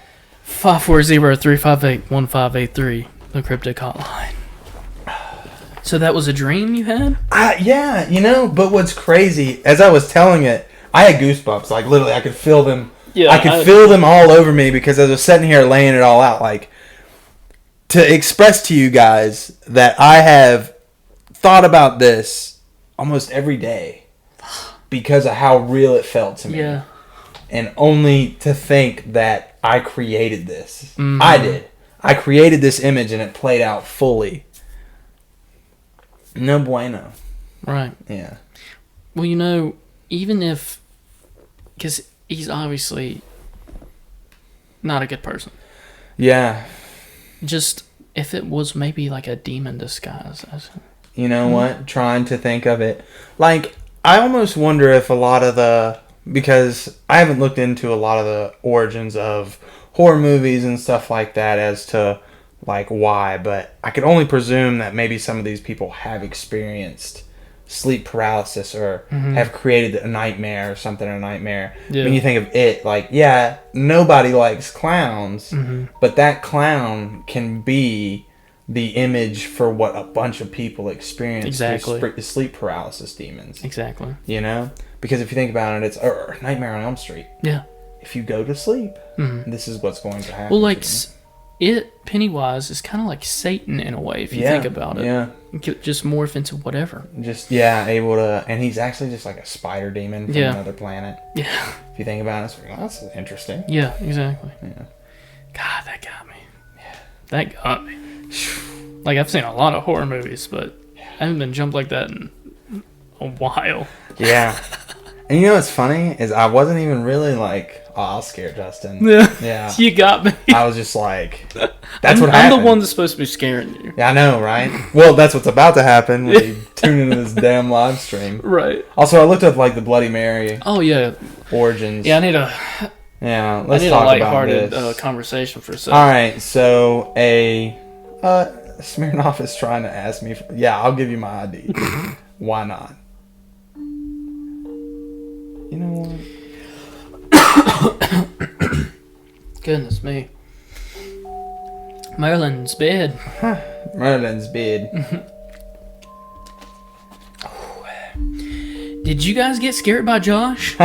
540-358-1583. The Cryptic Hotline. So that was a dream you had? Yeah, but what's crazy, as I was telling it, I had goosebumps. Like, literally, I could feel them. Yeah, I could feel them all over me because I was sitting here laying it all out. Like, to express to you guys that I have thought about this almost every day because of how real it felt to me. Yeah. And only to think that I created this. I did. I created this image and it played out fully. No bueno. Right. Yeah. Well, even if... Because he's obviously not a good person. Yeah. Just if it was maybe like a demon disguise. You know what? Trying to think of it. Like, I almost wonder if a lot of the... Because I haven't looked into a lot of the origins of horror movies and stuff like that as to, like, why. But I could only presume that maybe some of these people have experienced sleep paralysis or have created a nightmare or something, a nightmare. Yeah. When you think of it, like, yeah, nobody likes clowns, but that clown can be the image for what a bunch of people experience Exactly. through sleep paralysis demons. Exactly. Because if you think about it, it's Nightmare on Elm Street. Yeah. If you go to sleep, this is what's going to happen. Well, like, Pennywise is kind of like Satan in a way, if you think about it. Yeah. It could just morph into whatever. Able to... And he's actually just like a spider demon from another planet. Yeah. If you think about it, it's like, oh, that's interesting. Yeah, exactly. Yeah. God, that got me. Yeah. That got me. Like, I've seen a lot of horror movies, but I haven't been jumped like that in a while. Yeah. And you know what's funny is I wasn't even really like I'll scare Justin. Yeah. You got me. I was just like, that's what happened. I'm the one that's supposed to be scaring you. Yeah, I know, right? Well, that's what's about to happen when you tune into this damn live stream. Right. Also, I looked up like the Bloody Mary. Oh yeah. Origins. Yeah, I need a lighthearted conversation for a second. All right, so Smirnoff is trying to ask me. I'll give you my ID. Why not? You know what? Goodness me. Merlin's bed. Merlin's bed. Did you guys get scared by Josh?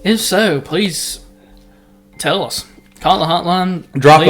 If so, please tell us. Call the hotline. Drop in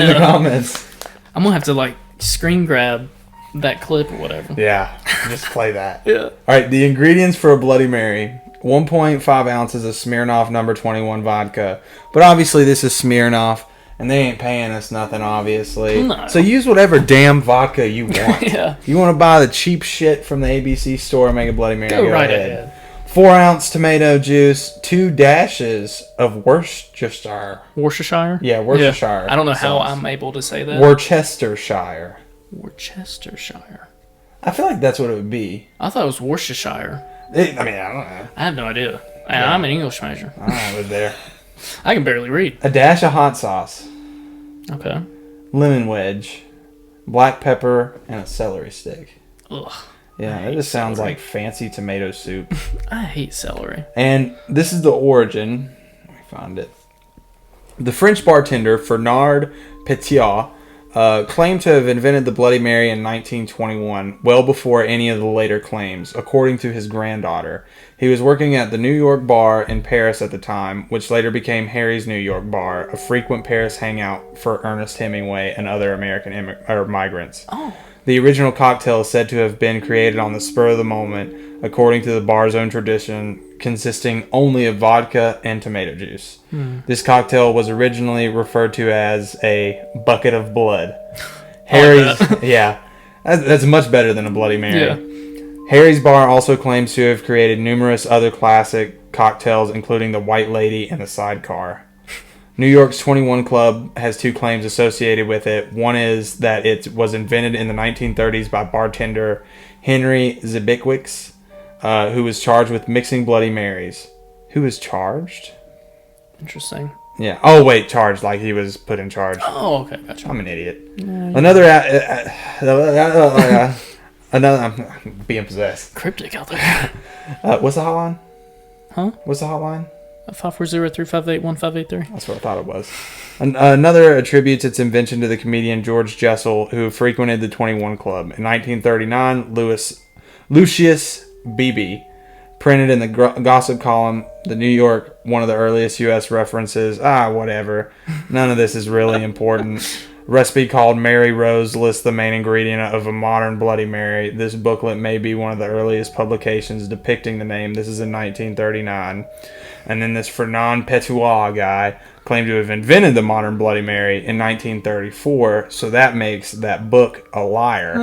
the comments. I'm gonna have to screen grab that clip or whatever. Yeah, just play that. Yeah. All right, the ingredients for a Bloody Mary: 1.5 ounces of Smirnoff number 21 vodka. But obviously, this is Smirnoff, and they ain't paying us nothing, obviously. No. So use whatever damn vodka you want. Yeah. You want to buy the cheap shit from the ABC store and make a Bloody Mary? Go right ahead. 4-ounce tomato juice, 2 dashes of Worcestershire. Worcestershire? Yeah, Worcestershire. Yeah. I don't know how I'm able to say that. Worcestershire. Worcestershire. I feel like that's what it would be. I thought it was Worcestershire. I don't know. I have no idea. Yeah. I'm an English major. I was there. I can barely read. A dash of hot sauce. Okay. Lemon wedge. Black pepper and a celery stick. Ugh. Yeah, that just sounds like fancy tomato soup. I hate celery. And this is the origin. Let me find it. The French bartender Fernand Petiot claimed to have invented the Bloody Mary in 1921, well before any of the later claims, according to his granddaughter. He was working at the New York Bar in Paris at the time, which later became Harry's New York Bar, a frequent Paris hangout for Ernest Hemingway and other American migrants. Oh. The original cocktail is said to have been created on the spur of the moment, according to the bar's own tradition, consisting only of vodka and tomato juice. This cocktail was originally referred to as a bucket of blood. Harry's, yeah, that's much better than a Bloody Mary. Yeah. Harry's bar also claims to have created numerous other classic cocktails, including the White Lady and the Sidecar. New York's 21 Club has 2 claims associated with it. One is that it was invented in the 1930s by bartender Henry Zbyszkiewicz, who was charged with mixing Bloody Marys. Who was charged? Interesting. Yeah. Oh, wait, charged, like he was put in charge. Oh, okay, gotcha. I'm an idiot. Yeah, I'm being possessed. Cryptic Out There. What's the hotline? Huh? What's the hotline? 540-358-1583. That's what I thought it was. Another attributes its invention to the comedian George Jessel, who frequented the 21 Club. In 1939, Lucius Beebe printed in the gossip column, The New York, one of the earliest U.S. references. Whatever. None of this is really important. Recipe called Mary Rose lists the main ingredient of a modern Bloody Mary. This booklet may be one of the earliest publications depicting the name. This is in 1939. And then this Fernand Petiot guy claimed to have invented the modern Bloody Mary in 1934. So that makes that book a liar.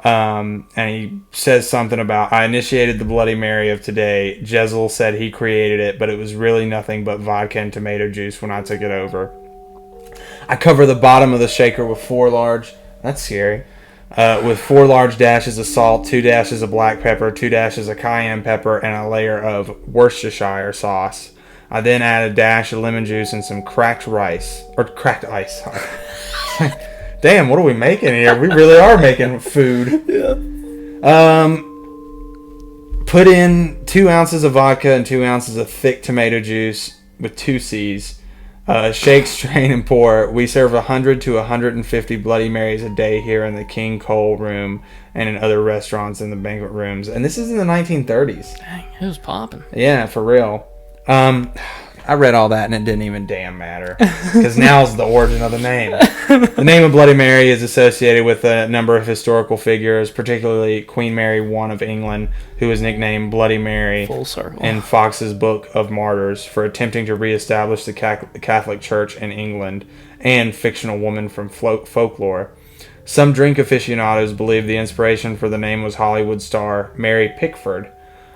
And he says something about, I initiated the Bloody Mary of today. Jessel said he created it, but it was really nothing but vodka and tomato juice when I took it over. I cover the bottom of the shaker with 4 large... That's scary. With 4 large dashes of salt, 2 dashes of black pepper, 2 dashes of cayenne pepper, and a layer of Worcestershire sauce. I then add a dash of lemon juice and some cracked ice. Sorry. Damn, what are we making here? We really are making food. Yeah. Put in 2 ounces of vodka and 2 ounces of thick tomato juice with 2 C's. Shake, strain, and pour. We serve 100 to 150 Bloody Marys a day here in the King Cole Room and in other restaurants in the banquet rooms. And this is in the 1930s. Dang, it was popping. Yeah, for real. I read all that and it didn't even damn matter. Because now's the origin of the name. The name of Bloody Mary is associated with a number of historical figures, particularly Queen Mary I of England, who was nicknamed Bloody Mary Full circle. in Fox's Book of Martyrs for attempting to reestablish the Catholic Church in England, and fictional woman from folklore. Some drink aficionados believe the inspiration for the name was Hollywood star Mary Pickford.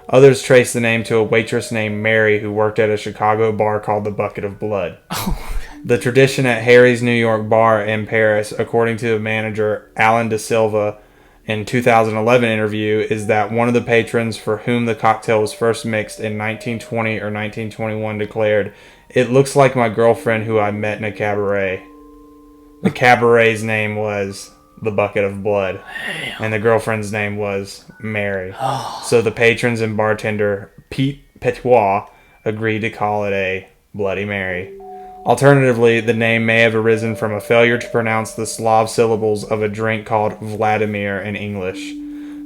Others trace the name to a waitress named Mary who worked at a Chicago bar called the Bucket of Blood. The tradition at Harry's New York bar in Paris, according to the manager Alan De Silva in 2011 interview, is that one of the patrons for whom the cocktail was first mixed in 1920 or 1921 declared, "It looks like my girlfriend who I met in a cabaret." The cabaret's name was the Bucket of Blood. Damn. And the girlfriend's name was Mary. So the patrons and bartender Pete Petois agreed to call it a Bloody Mary. Alternatively, the name may have arisen from a failure to pronounce the Slav syllables of a drink called Vladimir in English.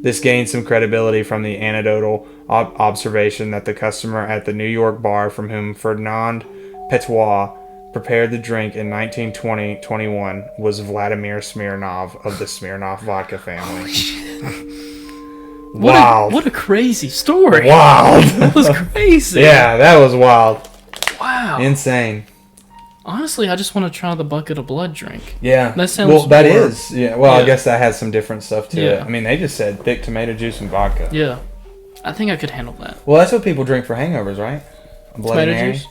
This gained some credibility from the anecdotal observation that the customer at the New York bar from whom Ferdinand Petois prepared the drink in 1920-21 was Vladimir Smirnov of the Smirnov vodka family. Wild. What a crazy story. Wild. That was crazy. Yeah, that was wild. Wow. Insane. Honestly, I just want to try the Bucket of Blood drink. Yeah. That sounds well, that more- is. Yeah. Well, Yeah. I guess that has some different stuff to it. Yeah. I mean, they just said thick tomato juice and vodka. Yeah. I think I could handle that. Well, that's what people drink for hangovers, right? A Bloody Tomato Mary? juice?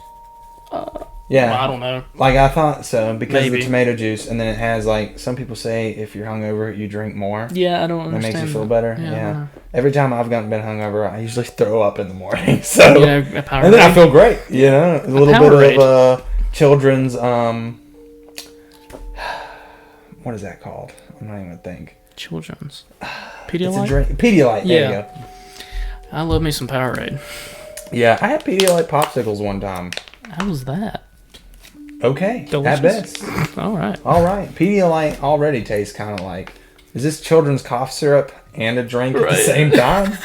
Yeah. Well, I don't know. Like, I thought so because of Maybe. the tomato juice, and then it has, like, some people say if you're hungover, you drink more. Yeah, I don't That understand. makes you feel better. Yeah. I Yeah. don't know. Every time I've been hungover, I usually throw up in the morning. So, You know, a power and then I raid. feel great. You know, a little bit Powerade. of children's what is that called? I'm not even gonna think. Children's. It's a Pedialyte? drink. Pedialyte. There Yeah. you go. I love me some Powerade. Yeah, I had Pedialyte popsicles one time. How was that? Okay, Delicious. at best. All right. All right, Pedialyte already tastes kind of like. Is this children's cough syrup and a drink at the Right. same time?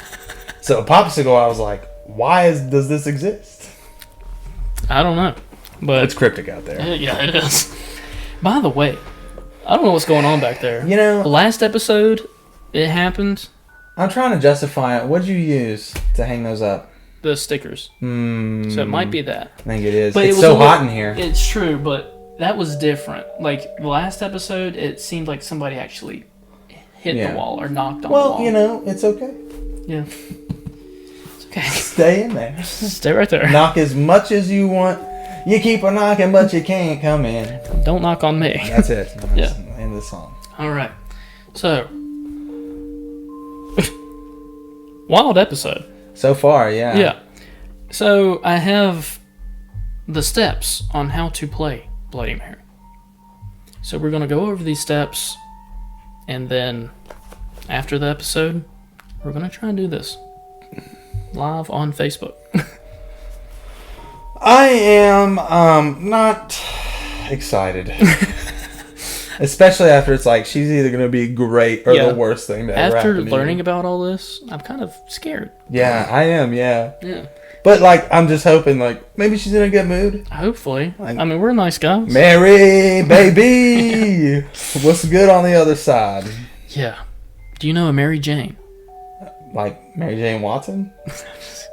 So a popsicle, I was like, why does this exist? I don't know. But It's cryptic out there. yeah, it is. By the way, I don't know what's going on back there. You know, The last episode, it happened. I'm trying to justify it. What'd you use to hang those up? The stickers. So Mm, it might be that. I think it is. But it It's was so a little- hot in here. It's true, but that was different. Like the last episode, it seemed like somebody actually hit Yeah. the wall or knocked on the Well, wall. you know, it's okay. Yeah. It's okay. Stay in there. Stay right there. Knock as much as you want. You keep a knocking, but you can't come in. Don't knock on me. That's it. That's Yeah. the end of the song. All right. So, wild episode. So far, yeah. Yeah. So I have the steps on how to play Bloody Mary. So we're gonna go over these steps, and then after the episode, we're gonna try and do this live on Facebook. I am not excited. Especially after it's like she's either going to be great or Yeah. the worst thing to ever After happen to you. learning about all this, I'm kind of scared. Yeah, I am, yeah. Yeah. But like I'm just hoping like maybe she's in a good mood. Hopefully. Like- I mean, we're nice guys. Mary, baby. What's good on the other side? Yeah. Do you know a Mary Jane? Like Mary Jane Watson?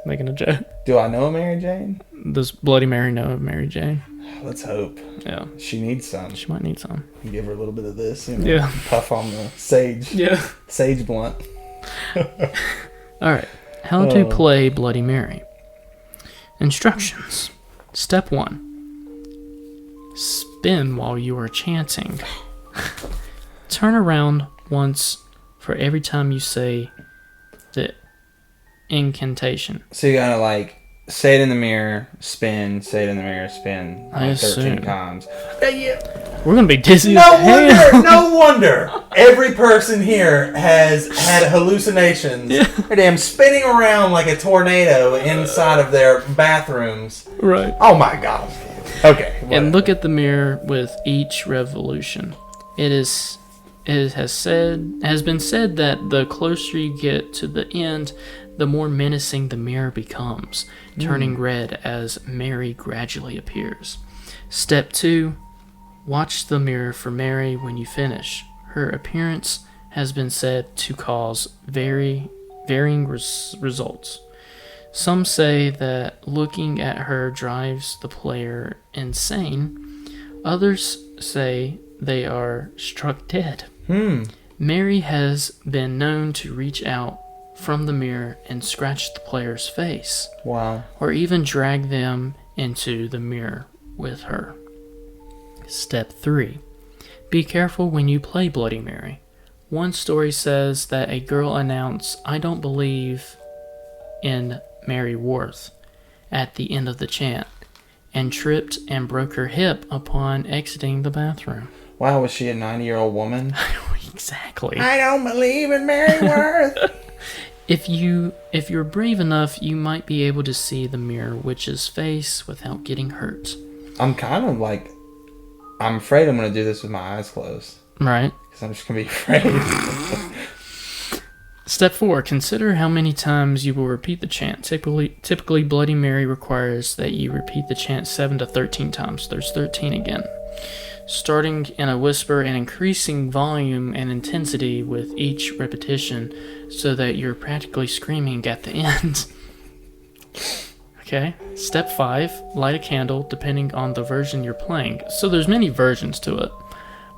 Making a joke. Do I know a Mary Jane? Does Bloody Mary know a Mary Jane? Let's hope. Yeah. She needs some. She might need some. Give her a little bit of this, you know. Yeah. Puff on the sage. Yeah. Sage blunt. All right. How to Oh. play Bloody Mary. Instructions. Step 1. Spin while you are chanting. Turn around once for every time you say the incantation. So you gotta like say it in the mirror, spin, say it in the mirror, spin I like 13 assume. times. We're going to be dizzy No as hell. wonder, no wonder. Every person here has had hallucinations. They're damn spinning around like a tornado inside of their bathrooms. Right. Oh my god. Okay. And whatever. look at the mirror with each revolution. It has been said that the closer you get to the end, the more menacing the mirror becomes, turning red as Mary gradually appears. Step 2. Watch the mirror for Mary when you finish. Her appearance has been said to cause varying results. Some say that looking at her drives the player insane. Others say they are struck dead. Mary has been known to reach out from the mirror and scratch the player's face. Wow. Or even drag them into the mirror with her. Step 3. Be careful when you play Bloody Mary. One story says that a girl announced, "I don't believe in Mary Worth," at the end of the chant, and tripped and broke her hip upon exiting the bathroom. Wow, was she a 90-year-old woman? Exactly. I don't believe in Mary Worth. If you're brave enough, you might be able to see the mirror witch's face without getting hurt. I'm kind of like, I'm afraid I'm going to do this with my eyes closed. Right. Because I'm just going to be afraid. Step 4. Consider how many times you will repeat the chant. Typically, Bloody Mary requires that you repeat the chant 7 to 13 times. There's 13 again. Starting in a whisper and increasing volume and intensity with each repetition so that you're practically screaming at the end. Okay. Step 5. Light a candle depending on the version you're playing. So there's many versions to it.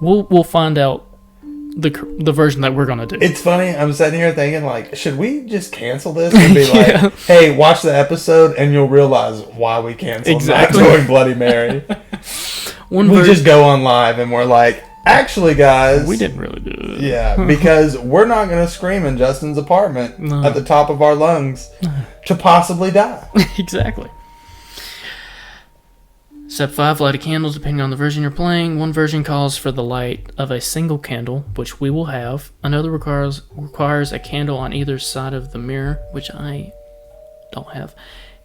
We'll find out the version that we're going to do. It's funny. I'm sitting here thinking, like, should we just cancel this and be like, hey, watch the episode and you'll realize why we canceled not doing Bloody Mary. We just go on live and we're like, actually, guys, we didn't really do it. Yeah, because we're not going to scream in Justin's apartment at the top of our lungs to possibly die. Exactly. Step 5, light a candle depending on the version you're playing. One version calls for the light of a single candle, which we will have. Another requires a candle on either side of the mirror, which I don't have.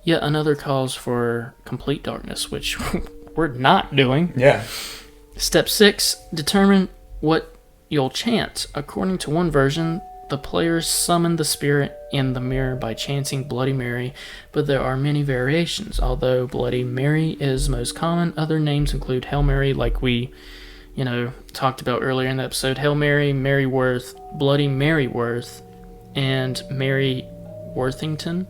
Yet another calls for complete darkness, which we're not doing. Yeah. Step 6, determine what you'll chant. According to one version, the players summon the spirit in the mirror by chanting Bloody Mary, but there are many variations. Although Bloody Mary is most common, other names include Hail Mary, like we, talked about earlier in the episode. Hail Mary, Mary Worth, Bloody Mary Worth, and Mary Worthington.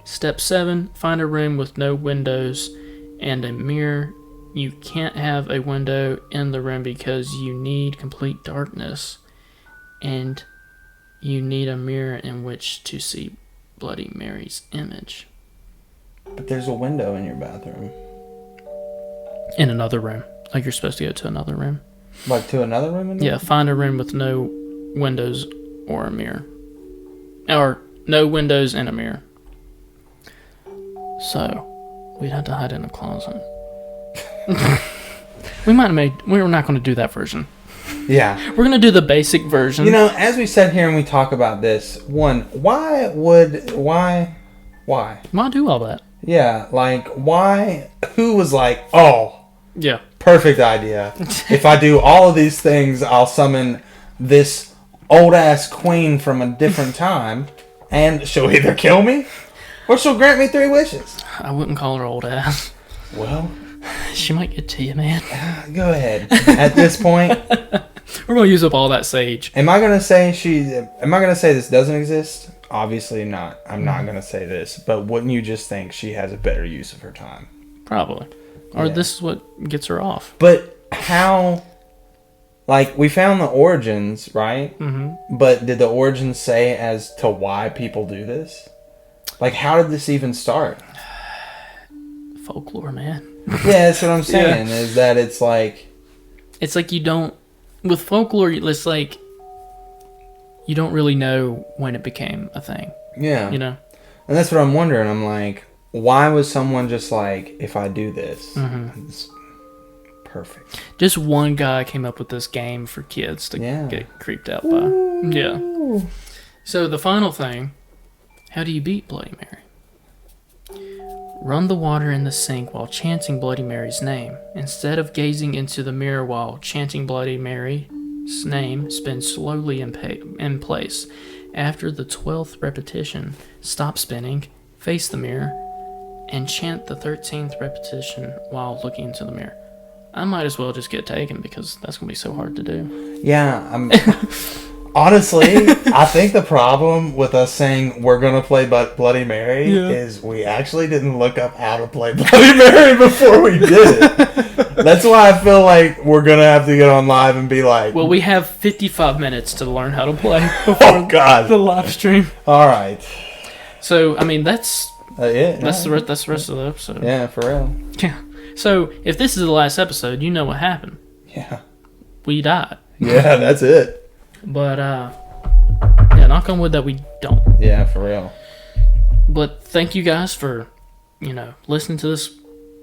Step 7, find a room with no windows and a mirror. You can't have a window in the room because you need complete darkness, and you need a mirror in which to see Bloody Mary's image. But there's a window in your bathroom. In another room. Like you're supposed to go to another room. Like to another room? Yeah, find a room with no windows or a mirror. Or no windows and a mirror. So, we'd have to hide in a closet. We're not going to do that version. Yeah. We're going to do the basic version. As we sit here and we talk about this, why? Why do all that? Yeah, like, why? Who was like, oh, yeah, perfect idea. If I do all of these things, I'll summon this old-ass queen from a different time, and she'll either kill me, or she'll grant me 3 wishes. I wouldn't call her old ass. Well, she might get to you, man. Go ahead. At this point, we're gonna use up all that sage. Am I gonna say this doesn't exist? Obviously not. I'm not gonna say this, but wouldn't you just think she has a better use of her time? Probably. Or this is what gets her off. But how? Like, we found the origins, right? Mm-hmm. But did the origins say as to why people do this? Like, how did this even start? Folklore, man. Yeah, that's what I'm saying. Yeah. Is that it's like you don't, with folklore, it's like you don't really know when it became a thing. Yeah. And that's what I'm wondering. I'm like, why was someone just like, if I do this, it's perfect. Just one guy came up with this game for kids to get creeped out by. Ooh. Yeah. So the final thing, how do you beat Bloody Mary? Run the water in the sink while chanting Bloody Mary's name. Instead of gazing into the mirror while chanting Bloody Mary's name, spin slowly in place. After the 12th repetition, stop spinning, face the mirror, and chant the 13th repetition while looking into the mirror. I might as well just get taken because that's going to be so hard to do. Yeah, Honestly, I think the problem with us saying we're going to play Bloody Mary is we actually didn't look up how to play Bloody Mary before we did it. That's why I feel like we're going to have to get on live and be like... Well, we have 55 minutes to learn how to play before the live stream. All right. So, I mean, that's it. That's the rest of the episode. Yeah, for real. Yeah. So, if this is the last episode, you know what happened. Yeah. We died. Yeah, that's it. But, yeah, knock on wood that we don't. Yeah, for real. But thank you guys for, listening to this.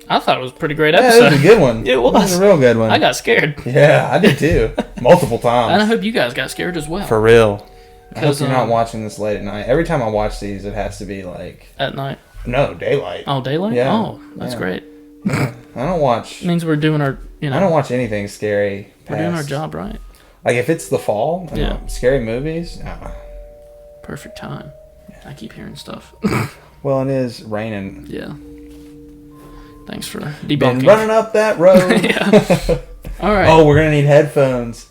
I thought it was a pretty great episode. Yeah, it was a good one. It was. It was a real good one. I got scared. Yeah, I did too. Multiple times. And I hope you guys got scared as well. For real. I hope you're not watching this late at night. Every time I watch these, it has to be like... At night? No, daylight. Oh, daylight? Yeah. Oh, that's great. I don't watch... It means we're doing our, I don't watch anything scary. We're doing our job right. Like, if it's the fall, scary movies, Perfect time. I keep hearing stuff. Well, it is raining. Yeah. Thanks for Been debunking. running up that road. Yeah. All right. Oh, we're going to need headphones.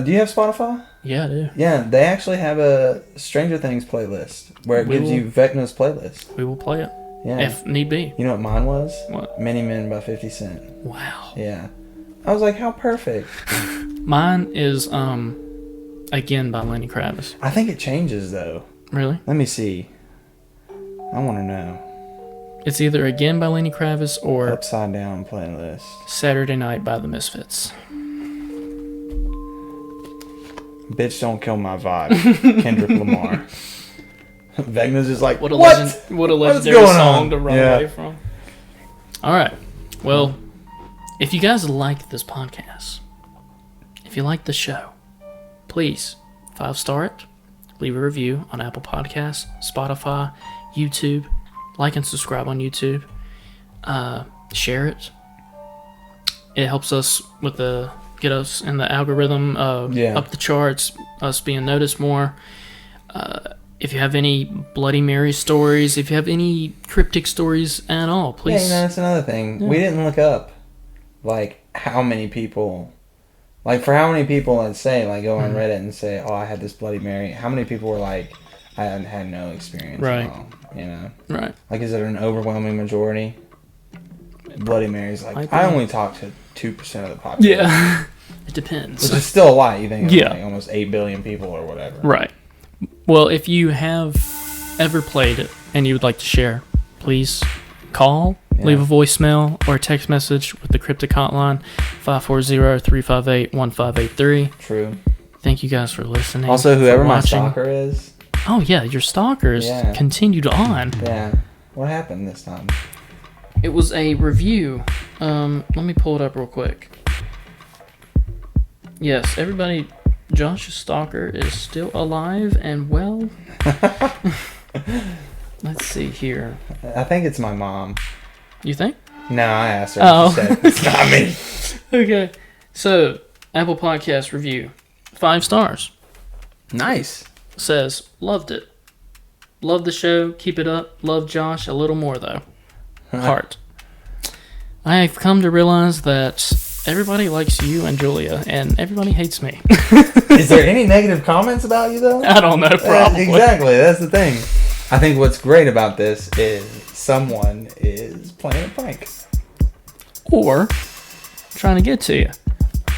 Do you have Spotify? Yeah, I do. Yeah, they actually have a Stranger Things playlist where it gives you Vecna's playlist. We will play it. Yeah. If need be. You know what mine was? What? Many Men by 50 Cent. Wow. Yeah. I was like, how perfect. Mine is, Again by Lenny Kravitz. I think it changes, though. Really? Let me see. I want to know. It's either Again by Lenny Kravitz or Upside Down playlist. Saturday Night by the Misfits. Bitch Don't Kill My Vibe. Kendrick Lamar. Vegna's just like, what a what? legendary song to run away from. All right. Well, if you guys like this podcast, if you like the show, please 5-star it, leave a review on Apple Podcasts, Spotify, YouTube, like and subscribe on YouTube, share it. It helps us get us in the algorithm, up the charts, us being noticed more. If you have any Bloody Mary stories, if you have any cryptic stories at all, please. Yeah, that's another thing. Yeah. We didn't look up, how many people, for how many people, let's say, go on Reddit and say, oh, I had this Bloody Mary. How many people were like, I had no experience at all, Right. Is it an overwhelming majority? Bloody Mary's I only talk to 2% of the population. Yeah. It depends. Which is still a lot. You think of almost 8 billion people or whatever. Right. Well, if you have ever played it and you would like to share, please call, leave a voicemail, or a text message with the Cryptic Hotline, 540-358-1583. True. Thank you guys for listening. Also, whoever my stalker is. Oh, yeah, your stalkers continued on. Yeah. What happened this time? It was a review. Let me pull it up real quick. Yes, everybody... Josh's stalker is still alive and well. Let's see here. I think it's my mom. You think? No, I asked her. Oh. She said, it's not me. Okay. So, Apple Podcast review. 5 stars. Nice. Says, loved it. Love the show. Keep it up. Love Josh a little more, though. Heart. I have come to realize that everybody likes you and Julia, and everybody hates me. Is there any negative comments about you, though? I don't know, probably. Exactly, that's the thing. I think what's great about this is someone is playing a prank. Or trying to get to you.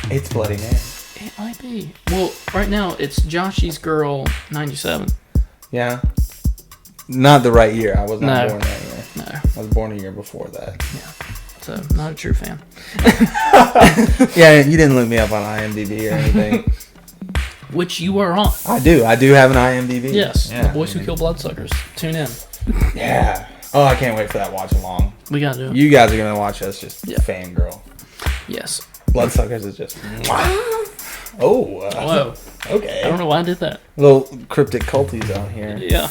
It's Bloody Mary. It might be. Well, right now, it's Joshy's Girl 97. Yeah. Not the right year. I was not born that year. No. I was born a year before that. Yeah. So, not a true fan. Yeah, you didn't look me up on IMDb or anything. Which you are on. I do have an IMDb. Yes. Yeah, The Boys Who Kill Bloodsuckers. Tune in. Yeah. Oh, I can't wait for that watch along. We gotta do it. You guys are gonna watch us just fangirl. Yes. Bloodsuckers is just... Oh. Whoa. Okay. I don't know why I did that. Little cryptic culties out here. Yeah.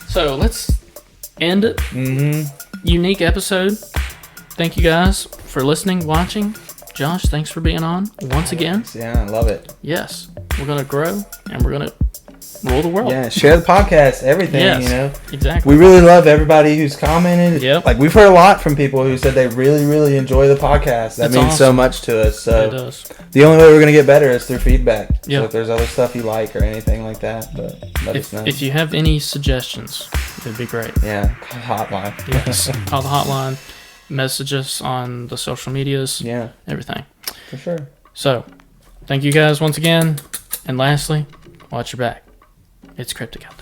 So, let's end it. Mm-hmm. Unique episode. Thank you guys for listening, watching. Josh, thanks for being on once again. Yeah, I love it. Yes. We're going to grow, and we're going to rule the world. Yeah, share the podcast, everything, Yes, you know. exactly. We really love everybody who's commented. Yep. Like, we've heard a lot from people who said they really, really enjoy the podcast. That That's means so awesome. much to us. So It does. the only way we're going to get better is through feedback. Yeah. So if there's other stuff you like or anything like that, but let us know. If you have any suggestions, it'd be great. Yeah, hotline. Yes, call the hotline, message us on the social medias, Yeah, everything. for sure. So, thank you guys once again. And lastly, watch your back. It's Cryptic Out There.